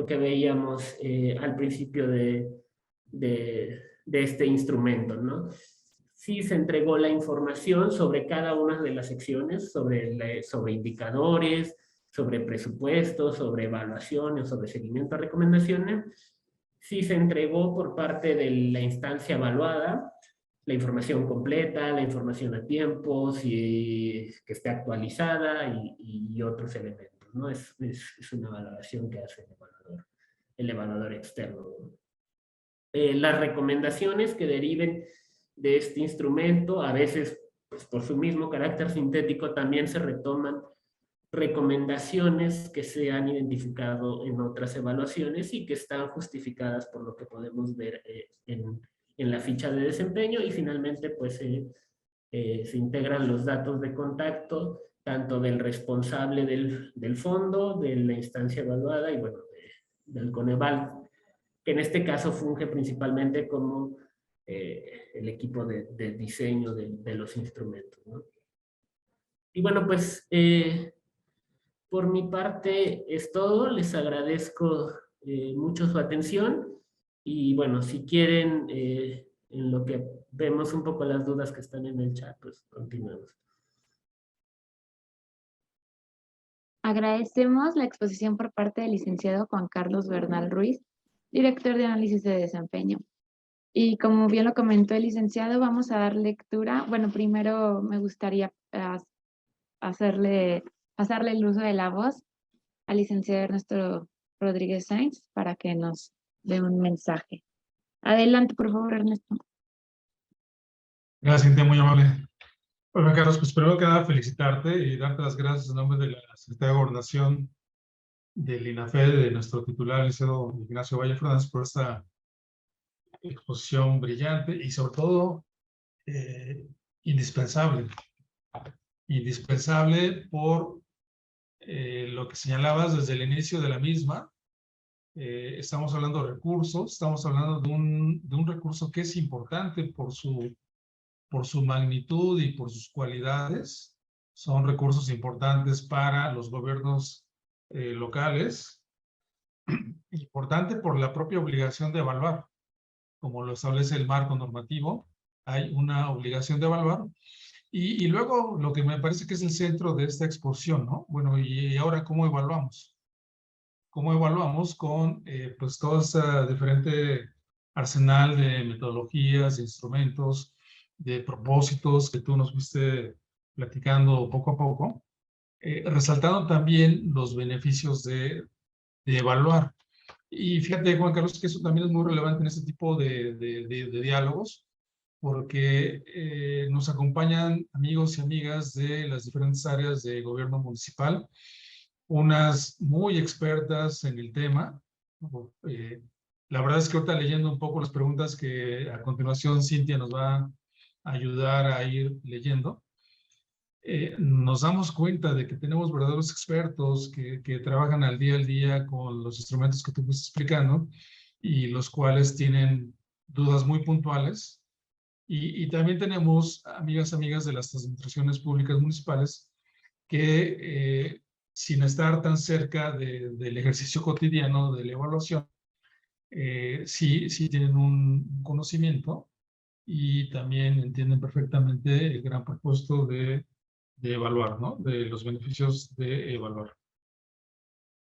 que veíamos al principio de este instrumento, ¿no? Sí se entregó la información sobre cada una de las secciones, sobre indicadores, sobre presupuestos, sobre evaluaciones, sobre seguimiento a recomendaciones, sí se entregó por parte de la instancia evaluada la información completa, la información a tiempo, si que esté actualizada y otros elementos, ¿no? Es una valoración que hace el evaluador externo. Las recomendaciones que deriven de este instrumento, a veces pues, por su mismo carácter sintético, también se retoman recomendaciones que se han identificado en otras evaluaciones y que están justificadas por lo que podemos ver en la ficha de desempeño, y finalmente pues se integran los datos de contacto tanto del responsable del fondo, de la instancia evaluada y bueno, del Coneval, que en este caso funge principalmente como el equipo de diseño de los instrumentos, ¿no? Y bueno, pues por mi parte es todo. Les agradezco mucho su atención y bueno, si quieren, en lo que vemos un poco las dudas que están en el chat, pues continuamos. Agradecemos la exposición por parte del licenciado Juan Carlos Bernal Ruiz, director de análisis de desempeño. Y como bien lo comentó el licenciado, vamos a dar lectura. Bueno, primero me gustaría pasarle el uso de la voz al licenciado Ernesto Rodríguez Sainz para que nos dé un mensaje. Adelante, por favor, Ernesto. Gracias, Cintia, muy amable. Bueno, Carlos, pues primero que nada felicitarte y darte las gracias en nombre de la Secretaría de Gobernación del INAFED, de nuestro titular, el licenciado Ignacio Valle Fernández, por esta exposición brillante y sobre todo indispensable. Indispensable por lo que señalabas desde el inicio de la misma. Estamos hablando de recursos, estamos hablando de un recurso que es importante por su magnitud y por sus cualidades. Son recursos importantes para los gobiernos locales. Importante por la propia obligación de evaluar. Como lo establece el marco normativo, hay una obligación de evaluar. Y luego lo que me parece que es el centro de esta exposición, ¿no? Bueno, y ahora, ¿cómo evaluamos? ¿Cómo evaluamos con pues todo ese diferente arsenal de metodologías, de instrumentos, de propósitos que tú nos fuiste platicando poco a poco, resaltando también los beneficios de evaluar? Y fíjate, Juan Carlos, que eso también es muy relevante en este tipo de diálogos, porque nos acompañan amigos y amigas de las diferentes áreas de gobierno municipal, unas muy expertas en el tema. La verdad es que ahorita leyendo un poco las preguntas que a continuación Cintia nos va a ayudar a ir leyendo, nos damos cuenta de que tenemos verdaderos expertos que trabajan al día con los instrumentos que tú fuiste explicando y los cuales tienen dudas muy puntuales. Y también tenemos amigas de las administraciones públicas municipales que sin estar tan cerca del ejercicio cotidiano de la evaluación, sí tienen un conocimiento y también entienden perfectamente el gran propósito de evaluar, ¿no? De los beneficios de evaluar.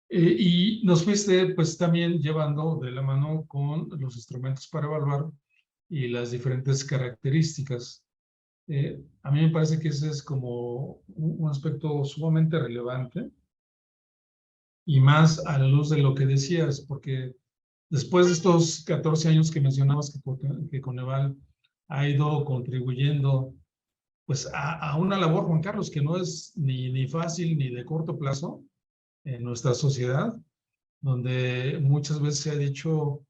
Y nos fuiste pues también llevando de la mano con los instrumentos para evaluar y las diferentes características. A mí me parece que ese es como un aspecto sumamente relevante y más a la luz de lo que decías, porque después de estos 14 años que mencionabas que Coneval ha ido contribuyendo pues a una labor, Juan Carlos, que no es ni fácil ni de corto plazo en nuestra sociedad, donde muchas veces se ha dicho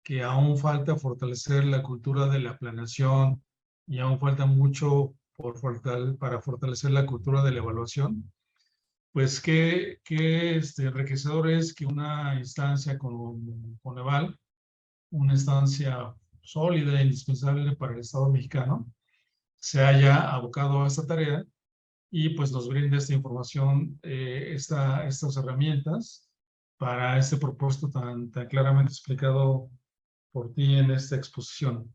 que aún falta fortalecer la cultura de la planeación y aún falta mucho para fortalecer la cultura de la evaluación. Pues qué enriquecedor es que una instancia como Coneval, una instancia sólida e indispensable para el Estado mexicano, se haya abocado a esta tarea y pues nos brinde esta información, estas herramientas para este propósito tan claramente explicado por ti en esta exposición.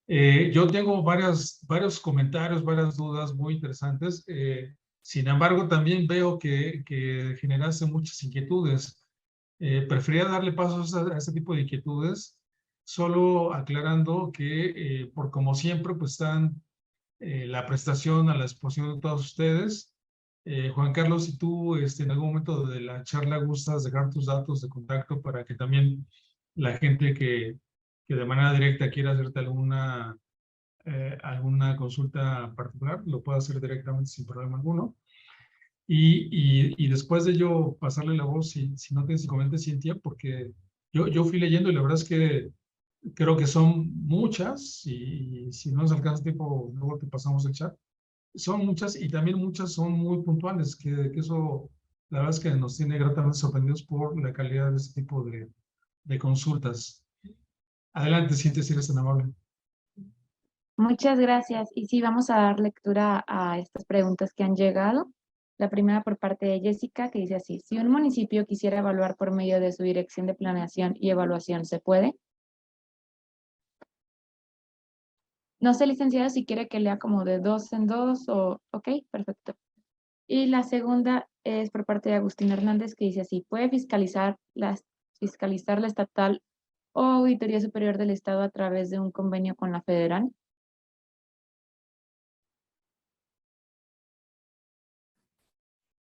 Yo tengo varios comentarios, varias dudas muy interesantes. Sin embargo, también veo que generaste muchas inquietudes. Prefería darle pasos a este tipo de inquietudes, solo aclarando que, por como siempre, pues están la prestación a la exposición de todos ustedes. Juan Carlos, si tú en algún momento de la charla gustas dejar tus datos de contacto para que también la gente que de manera directa quiera hacerte alguna consulta particular, lo pueda hacer directamente sin problema alguno. Y después de ello pasarle la voz, si no tienes inconveniente, Cintia, porque yo fui leyendo y la verdad es que creo que son muchas, y si no nos alcanza tiempo, luego te pasamos el chat. Son muchas y también muchas son muy puntuales, que eso la verdad es que nos tiene gratamente sorprendidos por la calidad de este tipo de consultas. Adelante, Cintia, si eres tan amable. Muchas gracias. Y sí, vamos a dar lectura a estas preguntas que han llegado. La primera por parte de Jessica, que dice así: si un municipio quisiera evaluar por medio de su dirección de planeación y evaluación, ¿se puede? No sé, licenciado, si quiere que lea como de dos en dos o... Ok, perfecto. Y la segunda es por parte de Agustín Hernández, que dice así: ¿puede fiscalizar la estatal o Auditoría Superior del Estado a través de un convenio con la federal?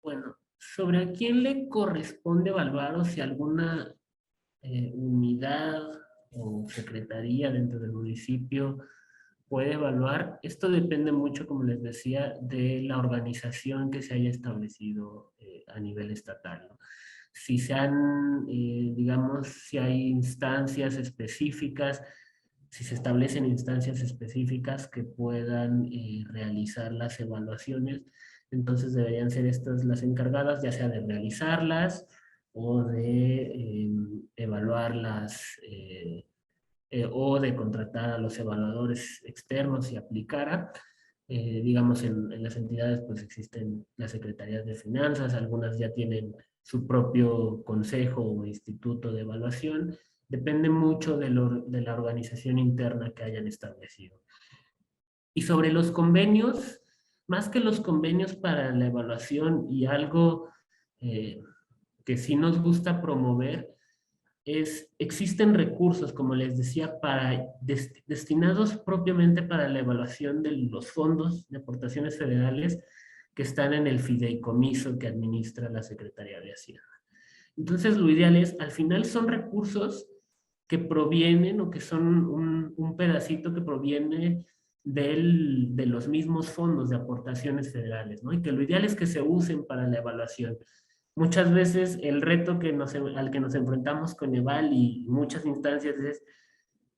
Bueno, sobre a quién le corresponde evaluar o si alguna unidad o secretaría dentro del municipio puede evaluar. Esto depende mucho, como les decía, de la organización que se haya establecido a nivel estatal, ¿no? Si se han, digamos, si hay instancias específicas, si se establecen instancias específicas que puedan realizar las evaluaciones, entonces deberían ser estas las encargadas, ya sea de realizarlas o de evaluarlas, o de contratar a los evaluadores externos y aplicara. Digamos, en las entidades pues existen las secretarías de finanzas, algunas ya tienen su propio consejo o instituto de evaluación. Depende mucho de la organización interna que hayan establecido. Y sobre los convenios, más que los convenios para la evaluación, y algo que sí nos gusta promover, existen recursos, como les decía, destinados propiamente para la evaluación de los fondos de aportaciones federales que están en el fideicomiso que administra la Secretaría de Hacienda. Entonces, lo ideal es, al final son recursos que provienen o que son un pedacito que proviene de los mismos fondos de aportaciones federales, ¿no? Y que lo ideal es que se usen para la evaluación. Muchas veces el reto al que nos enfrentamos con EVAL y muchas instancias es,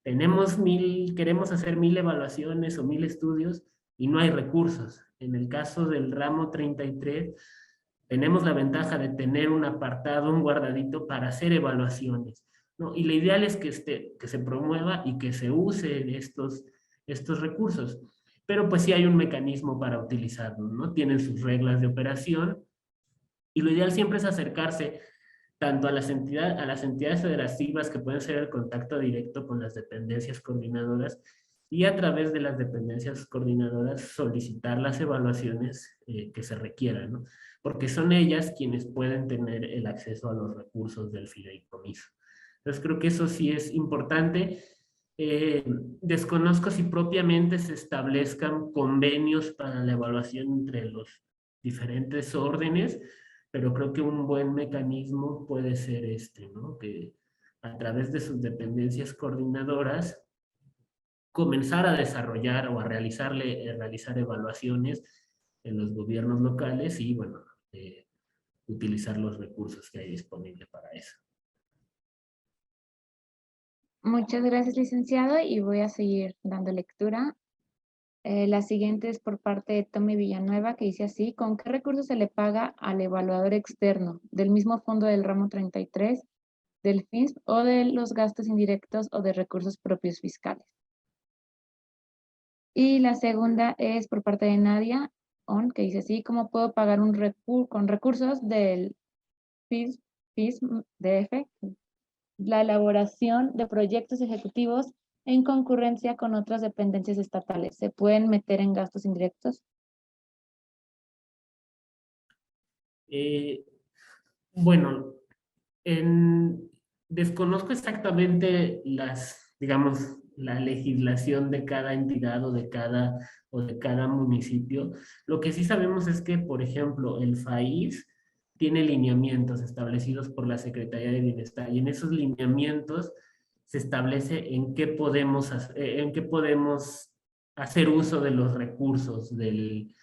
queremos hacer 1000 evaluaciones o 1000 estudios y no hay recursos. En el caso del ramo 33, tenemos la ventaja de tener un apartado, un guardadito para hacer evaluaciones, ¿no? Y lo ideal es que se promueva y que se use estos recursos. Pero pues sí hay un mecanismo para utilizarlo, ¿no? Tienen sus reglas de operación y lo ideal siempre es acercarse tanto a las entidades federativas que pueden ser el contacto directo con las dependencias coordinadoras y a través de las dependencias coordinadoras solicitar las evaluaciones que se requieran, ¿no? Porque son ellas quienes pueden tener el acceso a los recursos del fideicomiso. Entonces creo que eso sí es importante. Desconozco si propiamente se establezcan convenios para la evaluación entre los diferentes órdenes, pero creo que un buen mecanismo puede ser ¿no? Que a través de sus dependencias coordinadoras comenzar a desarrollar o a realizar evaluaciones en los gobiernos locales y, bueno, utilizar los recursos que hay disponibles para eso. Muchas gracias, licenciado, y voy a seguir dando lectura. La siguiente es por parte de Tommy Villanueva, que dice así: ¿con qué recursos se le paga al evaluador externo? ¿Del mismo fondo del ramo 33, del FINSP o de los gastos indirectos o de recursos propios fiscales? Y la segunda es por parte de Nadia On, que dice así: ¿cómo puedo pagar con recursos del FISP-DF la elaboración de proyectos ejecutivos en concurrencia con otras dependencias estatales? ¿Se pueden meter en gastos indirectos? Bueno, desconozco exactamente digamos, la legislación de cada entidad o de cada municipio. Lo que sí sabemos es que, por ejemplo, el FAIS tiene lineamientos establecidos por la Secretaría de Bienestar y en esos lineamientos se establece en qué podemos hacer uso de los recursos del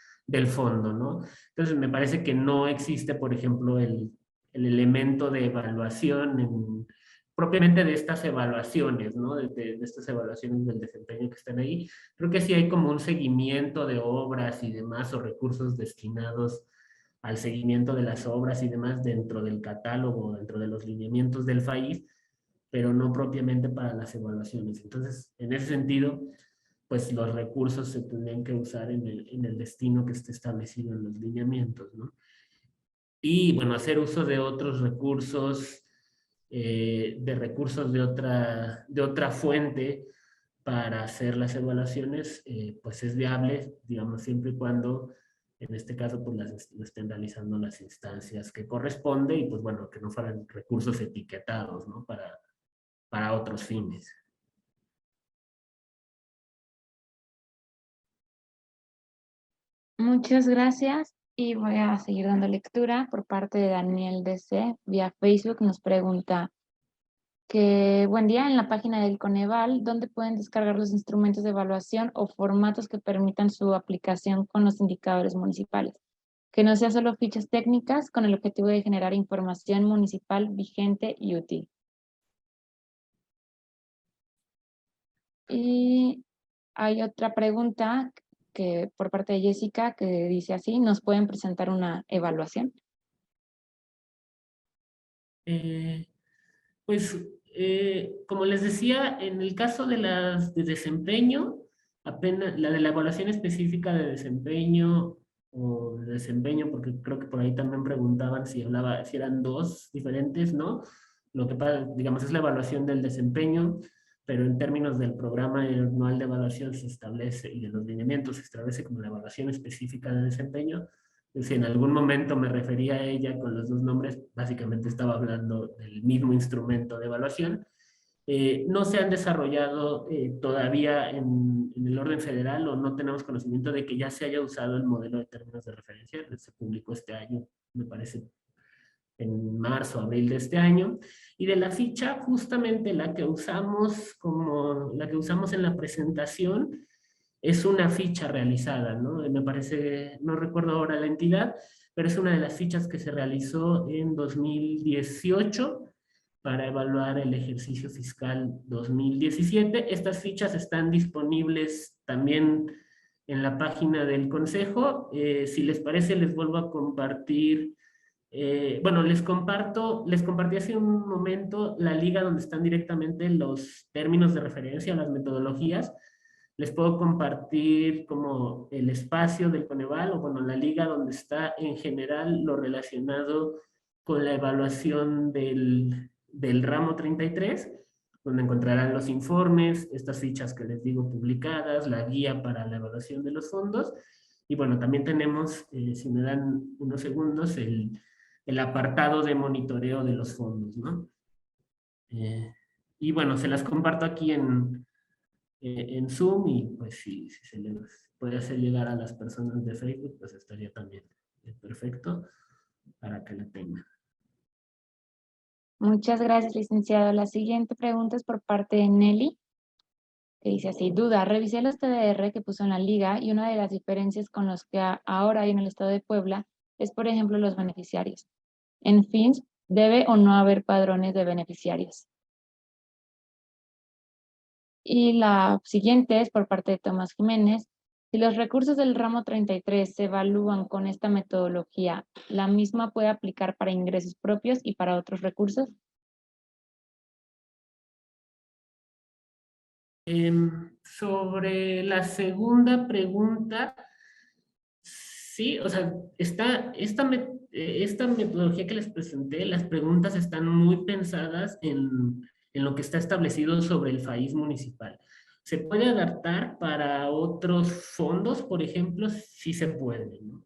fondo, ¿no? Entonces me parece que no existe, por ejemplo, el elemento de evaluación propiamente de estas evaluaciones, ¿no? De estas evaluaciones del desempeño que están ahí. Creo que sí hay como un seguimiento de obras y demás o recursos destinados al seguimiento de las obras y demás dentro del catálogo, dentro de los lineamientos del FAIS, pero no propiamente para las evaluaciones. Entonces, en ese sentido, pues los recursos se tendrían que usar en el destino que esté establecido en los lineamientos, ¿no? Y bueno, hacer uso de otros recursos, de otra fuente para hacer las evaluaciones, pues es viable, digamos, siempre y cuando, en este caso, pues lo estén realizando las instancias que corresponde y pues bueno, que no fueran recursos etiquetados, ¿no? Para otros fines. Muchas gracias y voy a seguir dando lectura por parte de Daniel DC vía Facebook. Nos pregunta que, buen día, en la página del Coneval, ¿dónde pueden descargar los instrumentos de evaluación o formatos que permitan su aplicación con los indicadores municipales? Que no sea solo fichas técnicas con el objetivo de generar información municipal vigente y útil. Y hay otra pregunta que por parte de Jessica que dice así, ¿nos pueden presentar una evaluación? Pues, como les decía, en el caso de las de desempeño, apenas la de la evaluación específica de desempeño o de desempeño, porque creo que por ahí también preguntaban si eran dos diferentes, ¿no? Lo que pasa, digamos, es la evaluación del desempeño, pero en términos del programa anual de evaluación se establece y de los lineamientos se establece como la evaluación específica de desempeño. Si en algún momento me refería a ella con los dos nombres, básicamente estaba hablando del mismo instrumento de evaluación. No se han desarrollado todavía en el orden federal o no tenemos conocimiento de que ya se haya usado el modelo de términos de referencia. Se publicó este año, me parece, en marzo, abril de este año. Y de la ficha, justamente la que usamos en la presentación, es una ficha realizada, ¿no? Me parece, no recuerdo ahora la entidad, pero es una de las fichas que se realizó en 2018 para evaluar el ejercicio fiscal 2017. Estas fichas están disponibles también en la página del Consejo. Si les parece, les vuelvo a compartir. Bueno, les compartí hace un momento la liga donde están directamente los términos de referencia, las metodologías. Les puedo compartir como el espacio del Coneval o bueno, la liga donde está en general lo relacionado con la evaluación del ramo 33, donde encontrarán los informes, estas fichas que les digo publicadas, la guía para la evaluación de los fondos. Y bueno, también tenemos, si me dan unos segundos, el apartado de monitoreo de los fondos, ¿no? Y bueno, se las comparto aquí en Zoom y pues si se les puede hacer llegar a las personas de Facebook, pues estaría también perfecto para que la tengan. Muchas gracias, licenciado. La siguiente pregunta es por parte de Nelly, que dice así, duda, revisé los TDR que puso en la liga y una de las diferencias con los que ahora hay en el estado de Puebla es, por ejemplo, los beneficiarios. En fin, ¿debe o no haber padrones de beneficiarios? Y la siguiente es por parte de Tomás Jiménez. Si los recursos del ramo 33 se evalúan con esta metodología, ¿la misma puede aplicar para ingresos propios y para otros recursos? Sobre la segunda pregunta, sí, o sea, esta metodología que les presenté, las preguntas están muy pensadas en lo que está establecido sobre el FAIS municipal. ¿Se puede adaptar para otros fondos, por ejemplo? Sí se puede, ¿no?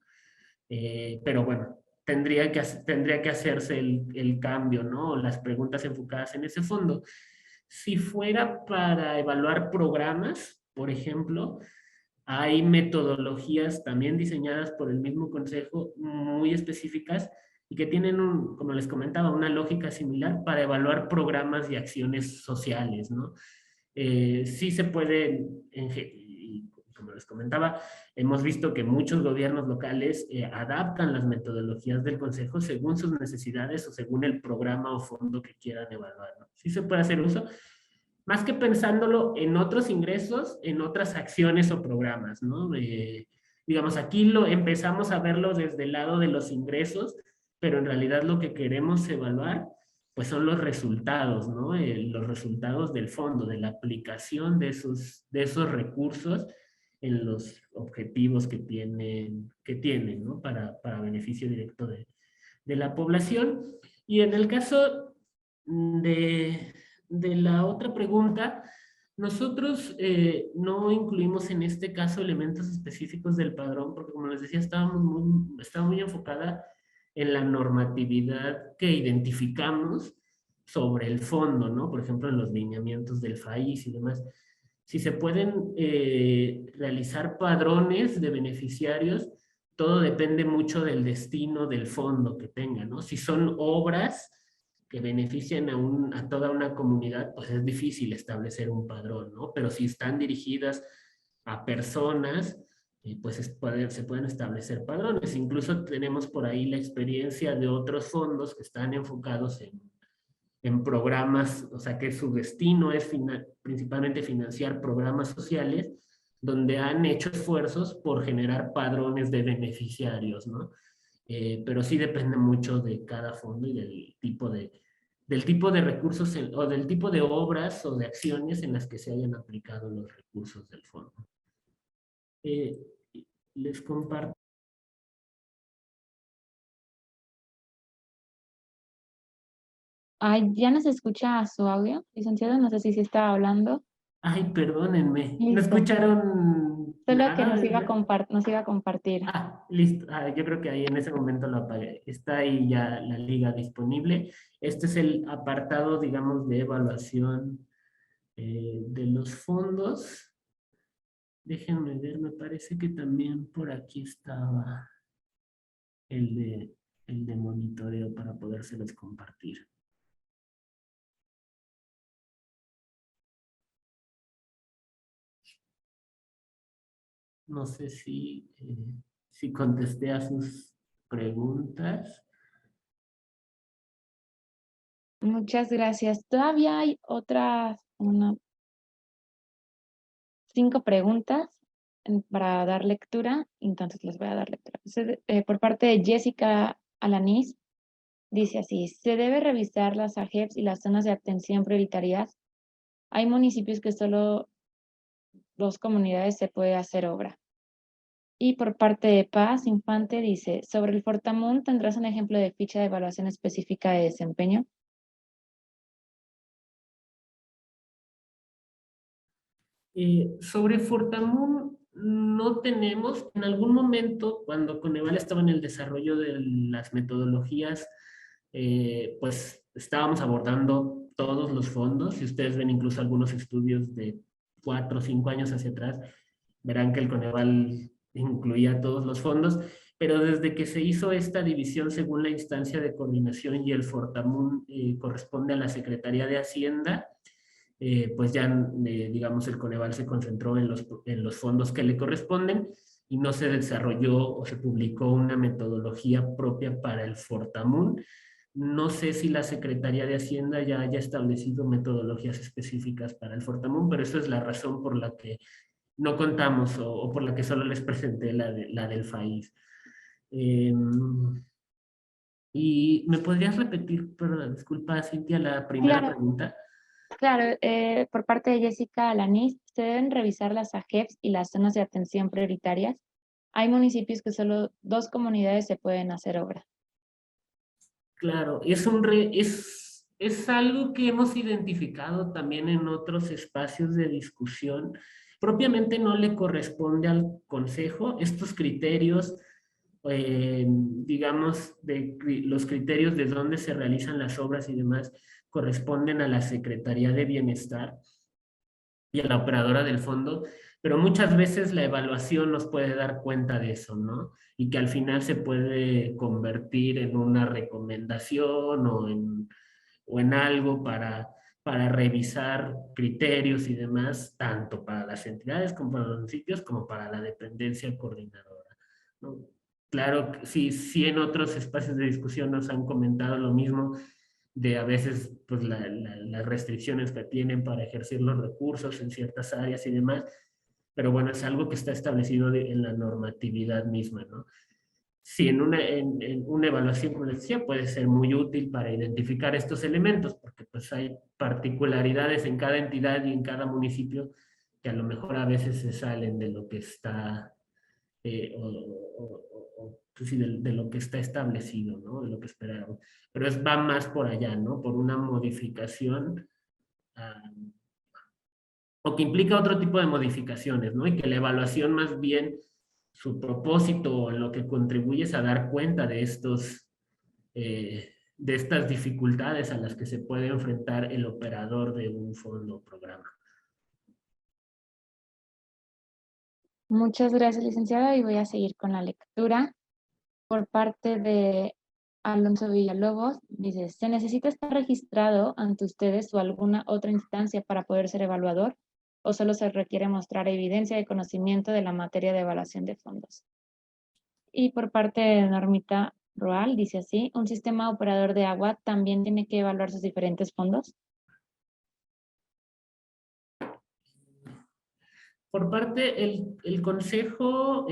Pero bueno, tendría que hacerse el cambio, ¿no? Las preguntas enfocadas en ese fondo. Si fuera para evaluar programas, por ejemplo, hay metodologías también diseñadas por el mismo consejo muy específicas y que tienen, como les comentaba, una lógica similar para evaluar programas y acciones sociales, ¿no? Sí se puede, como les comentaba, hemos visto que muchos gobiernos locales adaptan las metodologías del consejo según sus necesidades o según el programa o fondo que quieran evaluar, ¿no? Sí se puede hacer uso, más que pensándolo en otros ingresos, en otras acciones o programas, ¿no? Digamos, aquí empezamos a verlo desde el lado de los ingresos, pero en realidad lo que queremos evaluar pues son los resultados, ¿no? Los resultados del fondo, de la aplicación de esos recursos en los objetivos que tienen, ¿no? Para beneficio directo de la población. Y en el caso de la otra pregunta, nosotros no incluimos en este caso elementos específicos del padrón, porque como les decía, estaba muy enfocada en la normatividad que identificamos sobre el fondo, ¿no? Por ejemplo, en los lineamientos del FAIS y demás. Si se pueden realizar padrones de beneficiarios, todo depende mucho del destino del fondo que tenga, ¿no? Si son obras que benefician a toda una comunidad, pues es difícil establecer un padrón, ¿no? Pero si están dirigidas a personas, pues se pueden establecer padrones. Incluso tenemos por ahí la experiencia de otros fondos que están enfocados en programas, o sea que su destino es principalmente financiar programas sociales, donde han hecho esfuerzos por generar padrones de beneficiarios, ¿no? Pero sí depende mucho de cada fondo y del tipo de recursos o del tipo de obras o de acciones en las que se hayan aplicado los recursos del fondo. Les comparto. Ay, ya no se escucha su audio, licenciado, no sé si se estaba hablando. Ay, perdónenme. ¿No Listo. escucharon Solo que nada? nos iba a compartir. Ah, listo. Yo creo que ahí en ese momento lo apagué. Está ahí ya la liga disponible. Este es el apartado, digamos, de evaluación de los fondos. Déjenme ver, me parece que también por aquí estaba el de monitoreo para podérselos compartir. No sé si contesté a sus preguntas. Muchas gracias. Todavía hay otras 5 preguntas para dar lectura, entonces les voy a dar lectura. Por parte de Jessica Alanís, dice así: se debe revisar las AGEPs y las zonas de atención prioritarias. Hay municipios que solo 2 comunidades se puede hacer obra. Y por parte de Paz Infante dice: sobre el Fortamun, ¿tendrás un ejemplo de ficha de evaluación específica de desempeño? Sobre Fortamun no tenemos. En algún momento, cuando Coneval estaba en el desarrollo de las metodologías, pues estábamos abordando todos los fondos. Si ustedes ven incluso algunos estudios de 4 o 5 años hacia atrás, verán que el Coneval incluía todos los fondos, pero desde que se hizo esta división según la instancia de coordinación y el Fortamun corresponde a la Secretaría de Hacienda, pues ya, digamos, el Coneval se concentró en los fondos que le corresponden y no se desarrolló o se publicó una metodología propia para el Fortamun. No sé si la Secretaría de Hacienda ya haya establecido metodologías específicas para el Fortamun, pero eso es la razón por la que no contamos o por la que solo les presenté la del FAIS. ¿Y me podrías repetir, perdón, disculpa, Cintia, la primera pregunta? Claro, por parte de Jessica Alanís, se deben revisar las AGEPs y las zonas de atención prioritarias. Hay municipios que solo 2 comunidades se pueden hacer obra. Claro, es algo que hemos identificado también en otros espacios de discusión. Propiamente no le corresponde al Consejo. Estos criterios digamos, los criterios de dónde se realizan las obras y demás corresponden a la Secretaría de Bienestar y a la operadora del fondo, pero muchas veces la evaluación nos puede dar cuenta de eso, ¿no? Y que al final se puede convertir en una recomendación o en algo para revisar criterios y demás, tanto para las entidades como para los municipios, como para la dependencia coordinadora, ¿no? Claro, sí en otros espacios de discusión nos han comentado lo mismo, de a veces pues las restricciones que tienen para ejercer los recursos en ciertas áreas y demás, pero bueno, es algo que está establecido en la normatividad misma, ¿no? Sí, en una evaluación, como les decía, puede ser muy útil para identificar estos elementos, porque pues hay particularidades en cada entidad y en cada municipio que a lo mejor a veces se salen de lo que está, pues sí, de lo que está establecido, ¿no? De lo que esperaron. Pero va más por allá, ¿no? Por una modificación, o que implica otro tipo de modificaciones, ¿no? Y que la evaluación más bien, su propósito, lo que contribuye es a dar cuenta de de estas dificultades a las que se puede enfrentar el operador de un fondo o programa. Muchas gracias, licenciada, y voy a seguir con la lectura. Por parte de Alonso Villalobos, dice, ¿se necesita estar registrado ante ustedes o alguna otra instancia para poder ser evaluador? ¿O solo se requiere mostrar evidencia de conocimiento de la materia de evaluación de fondos? Y por parte de Normita Roal, dice así, ¿un sistema operador de agua también tiene que evaluar sus diferentes fondos? Por parte, el consejo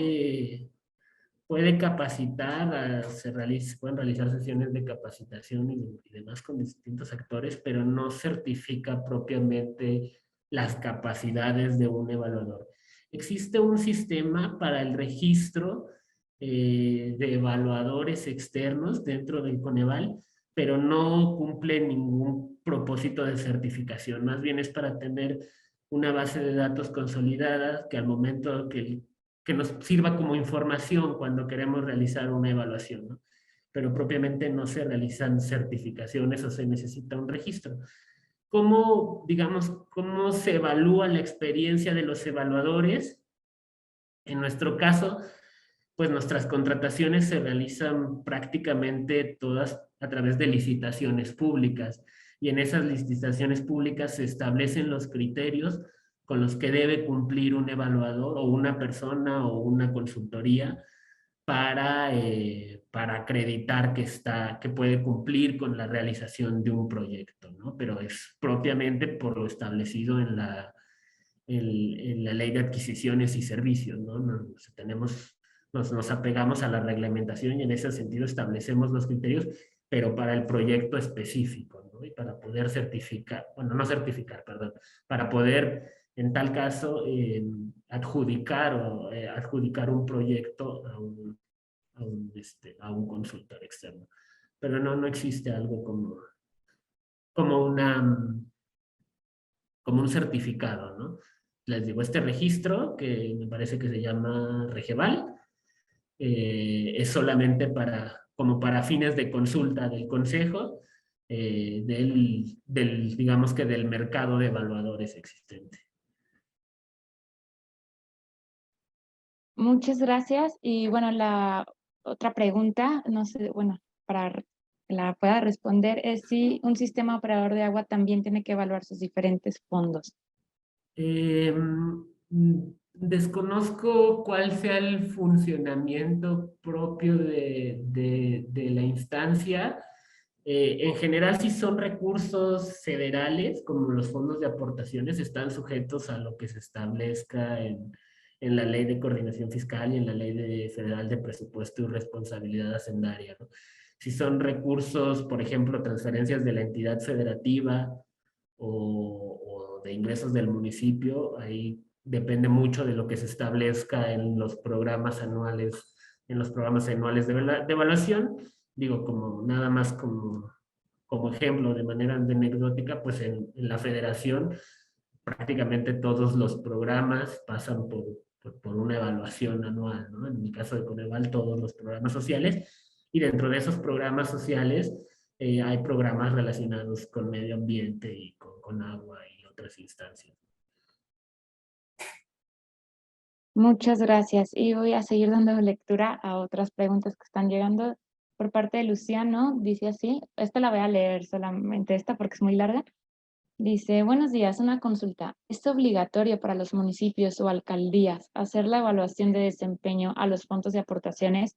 puede capacitar, pueden realizar sesiones de capacitación y demás con distintos actores, pero no certifica propiamente las capacidades de un evaluador. Existe un sistema para el registro de evaluadores externos dentro del Coneval, pero no cumple ningún propósito de certificación. Más bien es para tener una base de datos consolidada que al momento que nos sirva como información cuando queremos realizar una evaluación, ¿no? Pero propiamente no se realizan certificaciones o se necesita un registro. ¿Cómo, digamos, cómo se evalúa la experiencia de los evaluadores? En nuestro caso, pues nuestras contrataciones se realizan prácticamente todas a través de licitaciones públicas, y en esas licitaciones públicas se establecen los criterios con los que debe cumplir un evaluador o una persona o una consultoría para acreditar que puede cumplir con la realización de un proyecto, ¿no? Pero es propiamente por lo establecido en la ley de adquisiciones y servicios, ¿no? Nos apegamos a la reglamentación y en ese sentido establecemos los criterios, pero para el proyecto específico, ¿no? Y para poder certificar, bueno, no certificar, perdón, para poder, en tal caso, adjudicar un proyecto a un consultor externo. Pero no existe algo como un certificado, ¿no? Les digo, este registro, que me parece que se llama Regeval, es solamente como para fines de consulta del consejo, digamos que del mercado de evaluadores existente. Muchas gracias. Y bueno, la otra pregunta, no sé, bueno, para que la pueda responder, es si un sistema operador de agua también tiene que evaluar sus diferentes fondos. Desconozco cuál sea el funcionamiento propio de la instancia. En general, si son recursos federales, como los fondos de aportaciones, están sujetos a lo que se establezca en la Ley de Coordinación Fiscal y en la Ley Federal de Presupuesto y Responsabilidad Hacendaria, ¿no? Si son recursos, por ejemplo, transferencias de la entidad federativa o de ingresos del municipio, ahí depende mucho de lo que se establezca en los programas anuales, de evaluación. Digo, como nada más como ejemplo, de manera anecdótica, pues en la federación prácticamente todos los programas pasan por una evaluación anual, ¿no? En el caso de Coneval, todos los programas sociales, y dentro de esos programas sociales hay programas relacionados con medio ambiente y con agua y otras instancias. Muchas gracias. Y voy a seguir dando lectura a otras preguntas que están llegando por parte de Luciano. Dice así, esta la voy a leer solamente esta porque es muy larga. Dice, buenos días, una consulta. ¿Es obligatorio para los municipios o alcaldías hacer la evaluación de desempeño a los fondos de aportaciones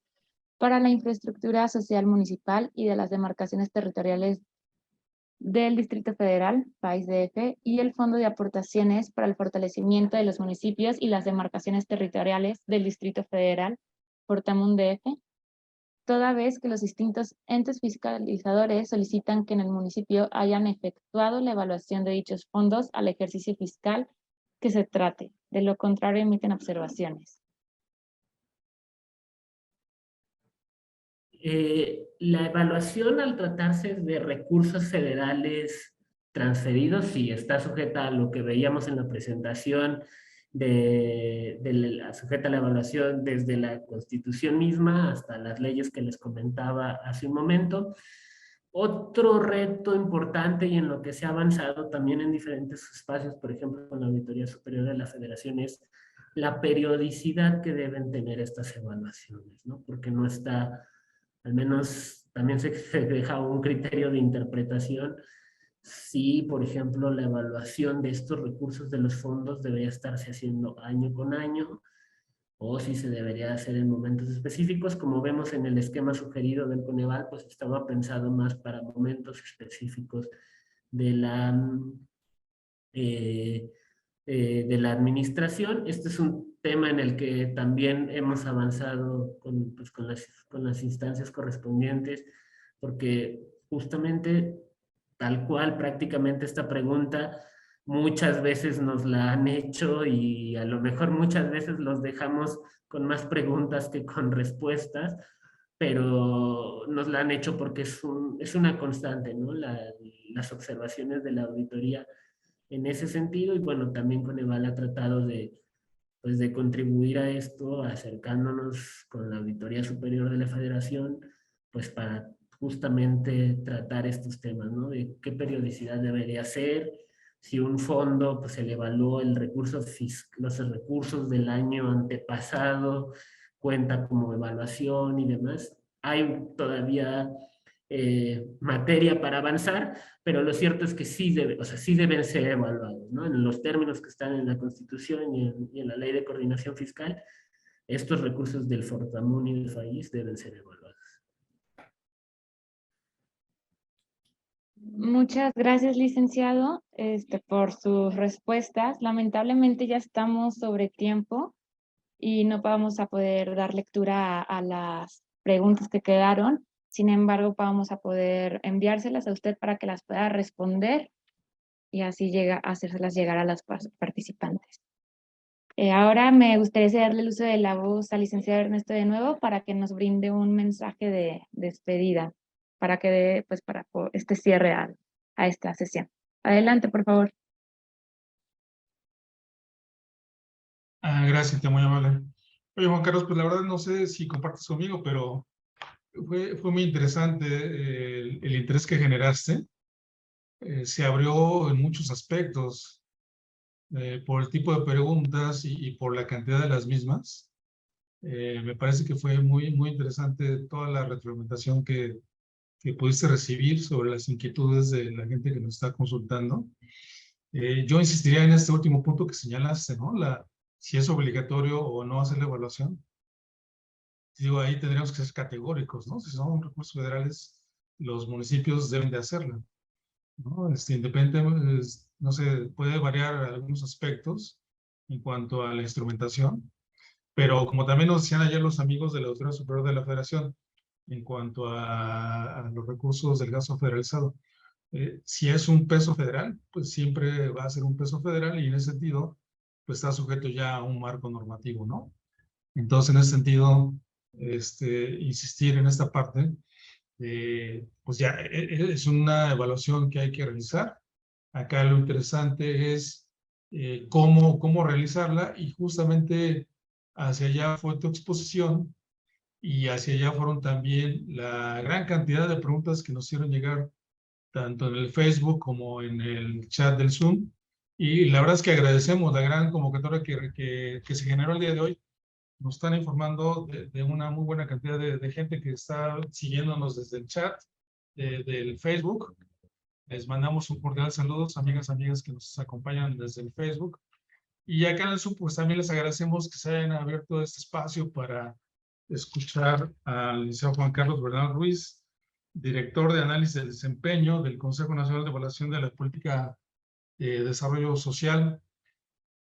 para la infraestructura social municipal y de las demarcaciones territoriales del Distrito Federal, país DF, y el Fondo de Aportaciones para el Fortalecimiento de los Municipios y las Demarcaciones Territoriales del Distrito Federal, Portamun DF, toda vez que los distintos entes fiscalizadores solicitan que en el municipio hayan efectuado la evaluación de dichos fondos al ejercicio fiscal que se trate. De lo contrario, emiten observaciones. La evaluación al tratarse de recursos federales transferidos, sí, está sujeta a lo que veíamos en la presentación, sujeta a la evaluación desde la Constitución misma hasta las leyes que les comentaba hace un momento. Otro reto importante y en lo que se ha avanzado también en diferentes espacios, por ejemplo, con la Auditoría Superior de la Federación, es la periodicidad que deben tener estas evaluaciones, ¿no? Porque no está, al menos también se deja un criterio de interpretación. Si, por ejemplo, la evaluación de estos recursos de los fondos debería estarse haciendo año con año, o si se debería hacer en momentos específicos. Como vemos en el esquema sugerido del Coneval, pues estaba pensado más para momentos específicos de la administración. Este es un tema en el que también hemos avanzado con las instancias correspondientes, porque justamente tal cual prácticamente esta pregunta muchas veces nos la han hecho y a lo mejor muchas veces los dejamos con más preguntas que con respuestas, pero nos la han hecho porque es una constante, ¿no? Las observaciones de la auditoría en ese sentido, y bueno, también Coneval ha tratado pues de contribuir a esto, acercándonos con la Auditoría Superior de la Federación, pues para justamente tratar estos temas, ¿no? De qué periodicidad debería ser, si un fondo pues se le evaluó los recursos del año antepasado, cuenta como evaluación y demás. Hay todavía materia para avanzar, pero lo cierto es que sí deben ser evaluados, ¿no? En los términos que están en la Constitución y en la Ley de Coordinación Fiscal, estos recursos del Fortamun y del FAIS deben ser evaluados. Muchas gracias, licenciado, por sus respuestas. Lamentablemente ya estamos sobre tiempo y no vamos a poder dar lectura a las preguntas que quedaron. Sin embargo, vamos a poder enviárselas a usted para que las pueda responder y así hacérselas llegar a las participantes. Ahora me gustaría cederle el uso de la voz al licenciado Ernesto de nuevo para que nos brinde un mensaje de despedida, para que dé, pues, para este cierre a esta sesión. Adelante, por favor. Gracias, muy amable. Oye, Juan Carlos, pues la verdad no sé si compartes conmigo, pero fue muy interesante el interés que generaste. Se abrió en muchos aspectos por el tipo de preguntas y por la cantidad de las mismas. Me parece que fue muy, muy interesante toda la retroalimentación que pudiste recibir sobre las inquietudes de la gente que nos está consultando. Yo insistiría en este último punto que señalaste, ¿no? Si es obligatorio o no hacer la evaluación. Digo, ahí tendríamos que ser categóricos, ¿no? Si son recursos federales, los municipios deben de hacerlo, ¿no? Independientemente, no sé, puede variar algunos aspectos en cuanto a la instrumentación, pero como también nos decían ayer los amigos de la Auditoría Superior de la Federación, en cuanto a los recursos del gasto federalizado, si es un peso federal, pues siempre va a ser un peso federal y en ese sentido, pues está sujeto ya a un marco normativo, ¿no? Entonces, en ese sentido, insistir en esta parte, pues ya es una evaluación que hay que realizar. Acá lo interesante es cómo realizarla y justamente hacia allá fue tu exposición y hacia allá fueron también la gran cantidad de preguntas que nos hicieron llegar tanto en el Facebook como en el chat del Zoom. Y la verdad es que agradecemos la gran convocatoria que se generó el día de hoy. Nos están informando de una muy buena cantidad de gente que está siguiéndonos desde el chat del Facebook. Les mandamos un cordial saludos, amigas que nos acompañan desde el Facebook. Y acá en el Zoom, pues también les agradecemos que se hayan abierto este espacio para escuchar al licenciado Juan Carlos Bernal Ruiz, director de análisis de desempeño del Consejo Nacional de Evaluación de la Política de Desarrollo Social.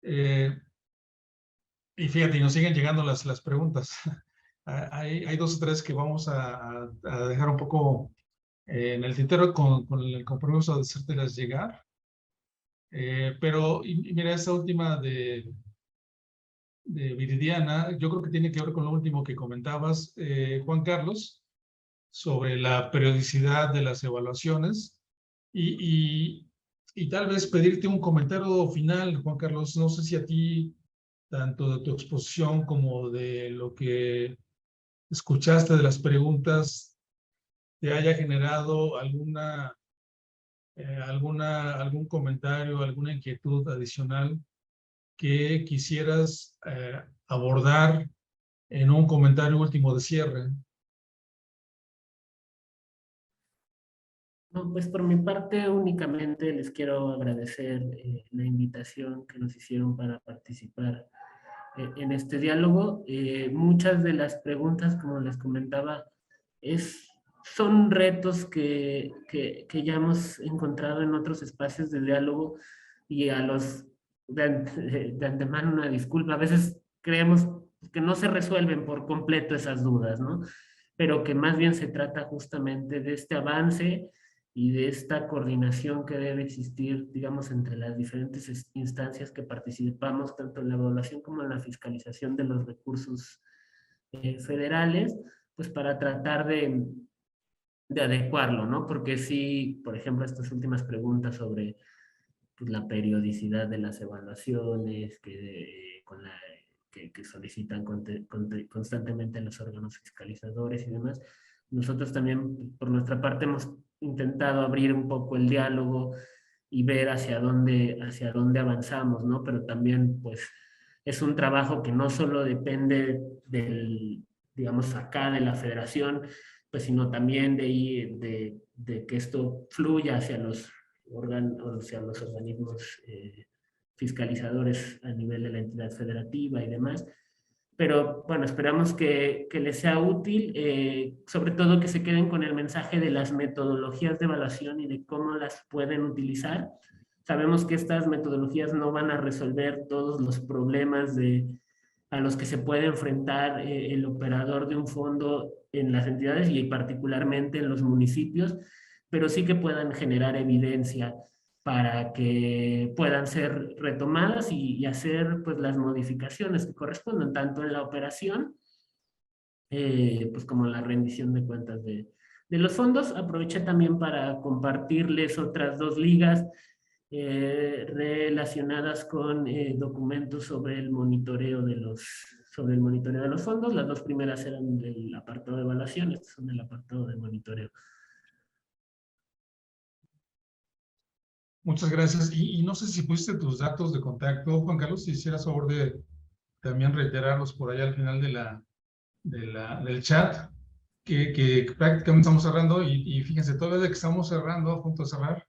Y fíjate, y nos siguen llegando las preguntas. Hay dos o tres que vamos a dejar un poco en el tintero con el compromiso de hacértelas llegar. Pero y mira, esta última de Viridiana, yo creo que tiene que ver con lo último que comentabas, Juan Carlos, sobre la periodicidad de las evaluaciones y tal vez pedirte un comentario final, Juan Carlos. No sé si a ti, tanto de tu exposición como de lo que escuchaste de las preguntas, te haya generado algún comentario, alguna inquietud adicional que quisieras abordar en un comentario último de cierre. No, pues por mi parte únicamente les quiero agradecer la invitación que nos hicieron para participar en este diálogo. Muchas de las preguntas, como les comentaba, son retos que ya hemos encontrado en otros espacios de diálogo y a los de antemano una disculpa. A veces creemos que no se resuelven por completo esas dudas, ¿no? Pero que más bien se trata justamente de este avance y de esta coordinación que debe existir, digamos, entre las diferentes instancias que participamos, tanto en la evaluación como en la fiscalización de los recursos federales, pues para tratar de adecuarlo, ¿no? Porque sí, por ejemplo, estas últimas preguntas sobre pues, la periodicidad de las evaluaciones que solicitan constantemente los órganos fiscalizadores y demás, nosotros también, por nuestra parte, hemos intentado abrir un poco el diálogo y ver hacia dónde avanzamos, ¿no? Pero también, pues, es un trabajo que no solo depende digamos, acá de la federación, pues, sino también de que esto fluya hacia los organismos fiscalizadores a nivel de la entidad federativa y demás. Pero bueno, esperamos que les sea útil, sobre todo que se queden con el mensaje de las metodologías de evaluación y de cómo las pueden utilizar. Sabemos que estas metodologías no van a resolver todos los problemas a los que se puede enfrentar el operador de un fondo en las entidades y particularmente en los municipios, pero sí que puedan generar evidencia para que puedan ser retomadas y hacer pues las modificaciones que correspondan tanto en la operación pues como en la rendición de cuentas de los fondos. Aproveché también para compartirles otras dos ligas relacionadas con documentos sobre el monitoreo de los fondos. Las dos primeras eran del apartado de evaluación, estas son del apartado de monitoreo. Muchas gracias. Y no sé si pusiste tus datos de contacto, Juan Carlos, si hicieras favor de también reiterarlos por allá al final del chat, que prácticamente estamos cerrando. Y fíjense, toda vez que estamos cerrando, a punto de cerrar,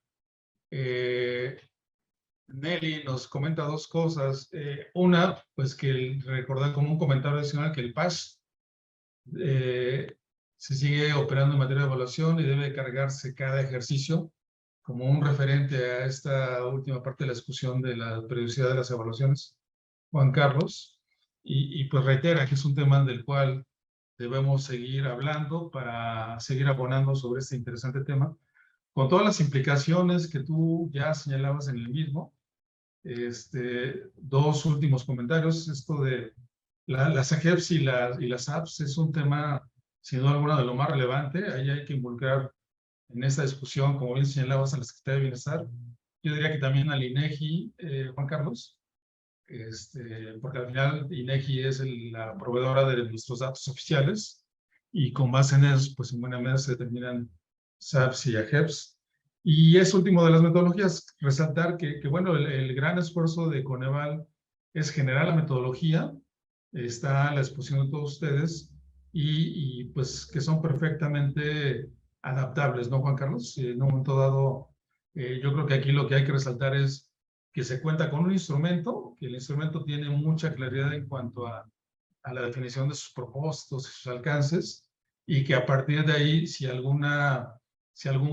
Nelly nos comenta dos cosas. Una, pues que recordar como un comentario adicional que el PASH se sigue operando en materia de evaluación y debe cargarse cada ejercicio como un referente a esta última parte de la discusión de la periodicidad de las evaluaciones, Juan Carlos, y pues reitera que es un tema del cual debemos seguir hablando para seguir abonando sobre este interesante tema, con todas las implicaciones que tú ya señalabas en el mismo. Dos últimos comentarios. Esto de las AGEPS y las apps es un tema, sin duda alguna, de lo más relevante. Ahí hay que involucrar en esta discusión, como bien señalabas, a la Secretaría de Bienestar. Yo diría que también al INEGI, Juan Carlos, porque al final INEGI es la proveedora de nuestros datos oficiales y con base en eso, pues en buena medida se determinan SAPs y AGEPs. Y es último de las metodologías, resaltar que bueno, el gran esfuerzo de Coneval es generar la metodología, está a la exposición de todos ustedes y pues que son perfectamente adaptables, ¿no, Juan Carlos? En un momento dado, yo creo que aquí lo que hay que resaltar es que se cuenta con un instrumento, que el instrumento tiene mucha claridad en cuanto a la definición de sus propósitos y sus alcances, y que a partir de ahí, si algún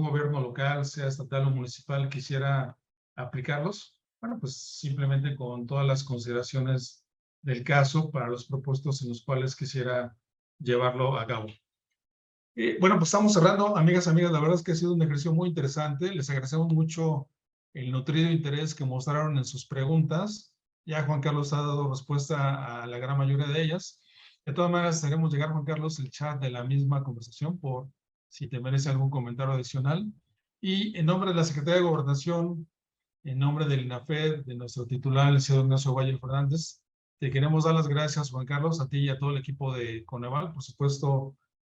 gobierno local, sea estatal o municipal, quisiera aplicarlos, bueno, pues simplemente con todas las consideraciones del caso para los propósitos en los cuales quisiera llevarlo a cabo. Bueno, pues estamos cerrando, amigas, la verdad es que ha sido un ejercicio muy interesante. Les agradecemos mucho el nutrido interés que mostraron en sus preguntas. Ya Juan Carlos ha dado respuesta a la gran mayoría de ellas. De todas maneras, haremos llegar, Juan Carlos, el chat de la misma conversación por si te merece algún comentario adicional. Y en nombre de la Secretaría de Gobernación, en nombre del INAFED, de nuestro titular, el señor Ignacio Valle Fernández, te queremos dar las gracias, Juan Carlos, a ti y a todo el equipo de Coneval, por supuesto,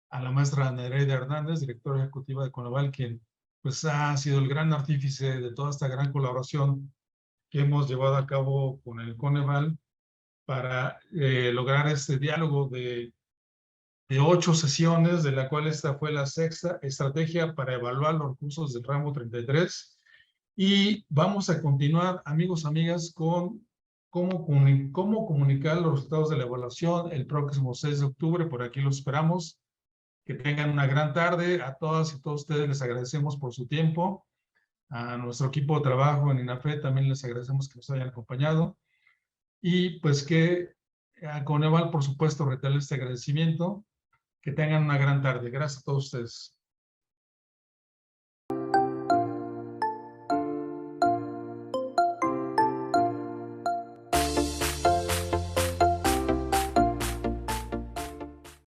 a la maestra Nereida Hernández, directora ejecutiva de Coneval, quien pues ha sido el gran artífice de toda esta gran colaboración que hemos llevado a cabo con el Coneval para lograr este diálogo de 8 sesiones, de la cual esta fue la sexta, estrategia para evaluar los recursos del ramo 33. Y vamos a continuar, amigos, amigas, con cómo comunicar los resultados de la evaluación el próximo 6 de octubre. Por aquí los esperamos. Que tengan una gran tarde. A todas y todos ustedes les agradecemos por su tiempo. A nuestro equipo de trabajo en INAFED también les agradecemos que nos hayan acompañado. Y pues que a Coneval, por supuesto, reiterar este agradecimiento. Que tengan una gran tarde. Gracias a todos ustedes.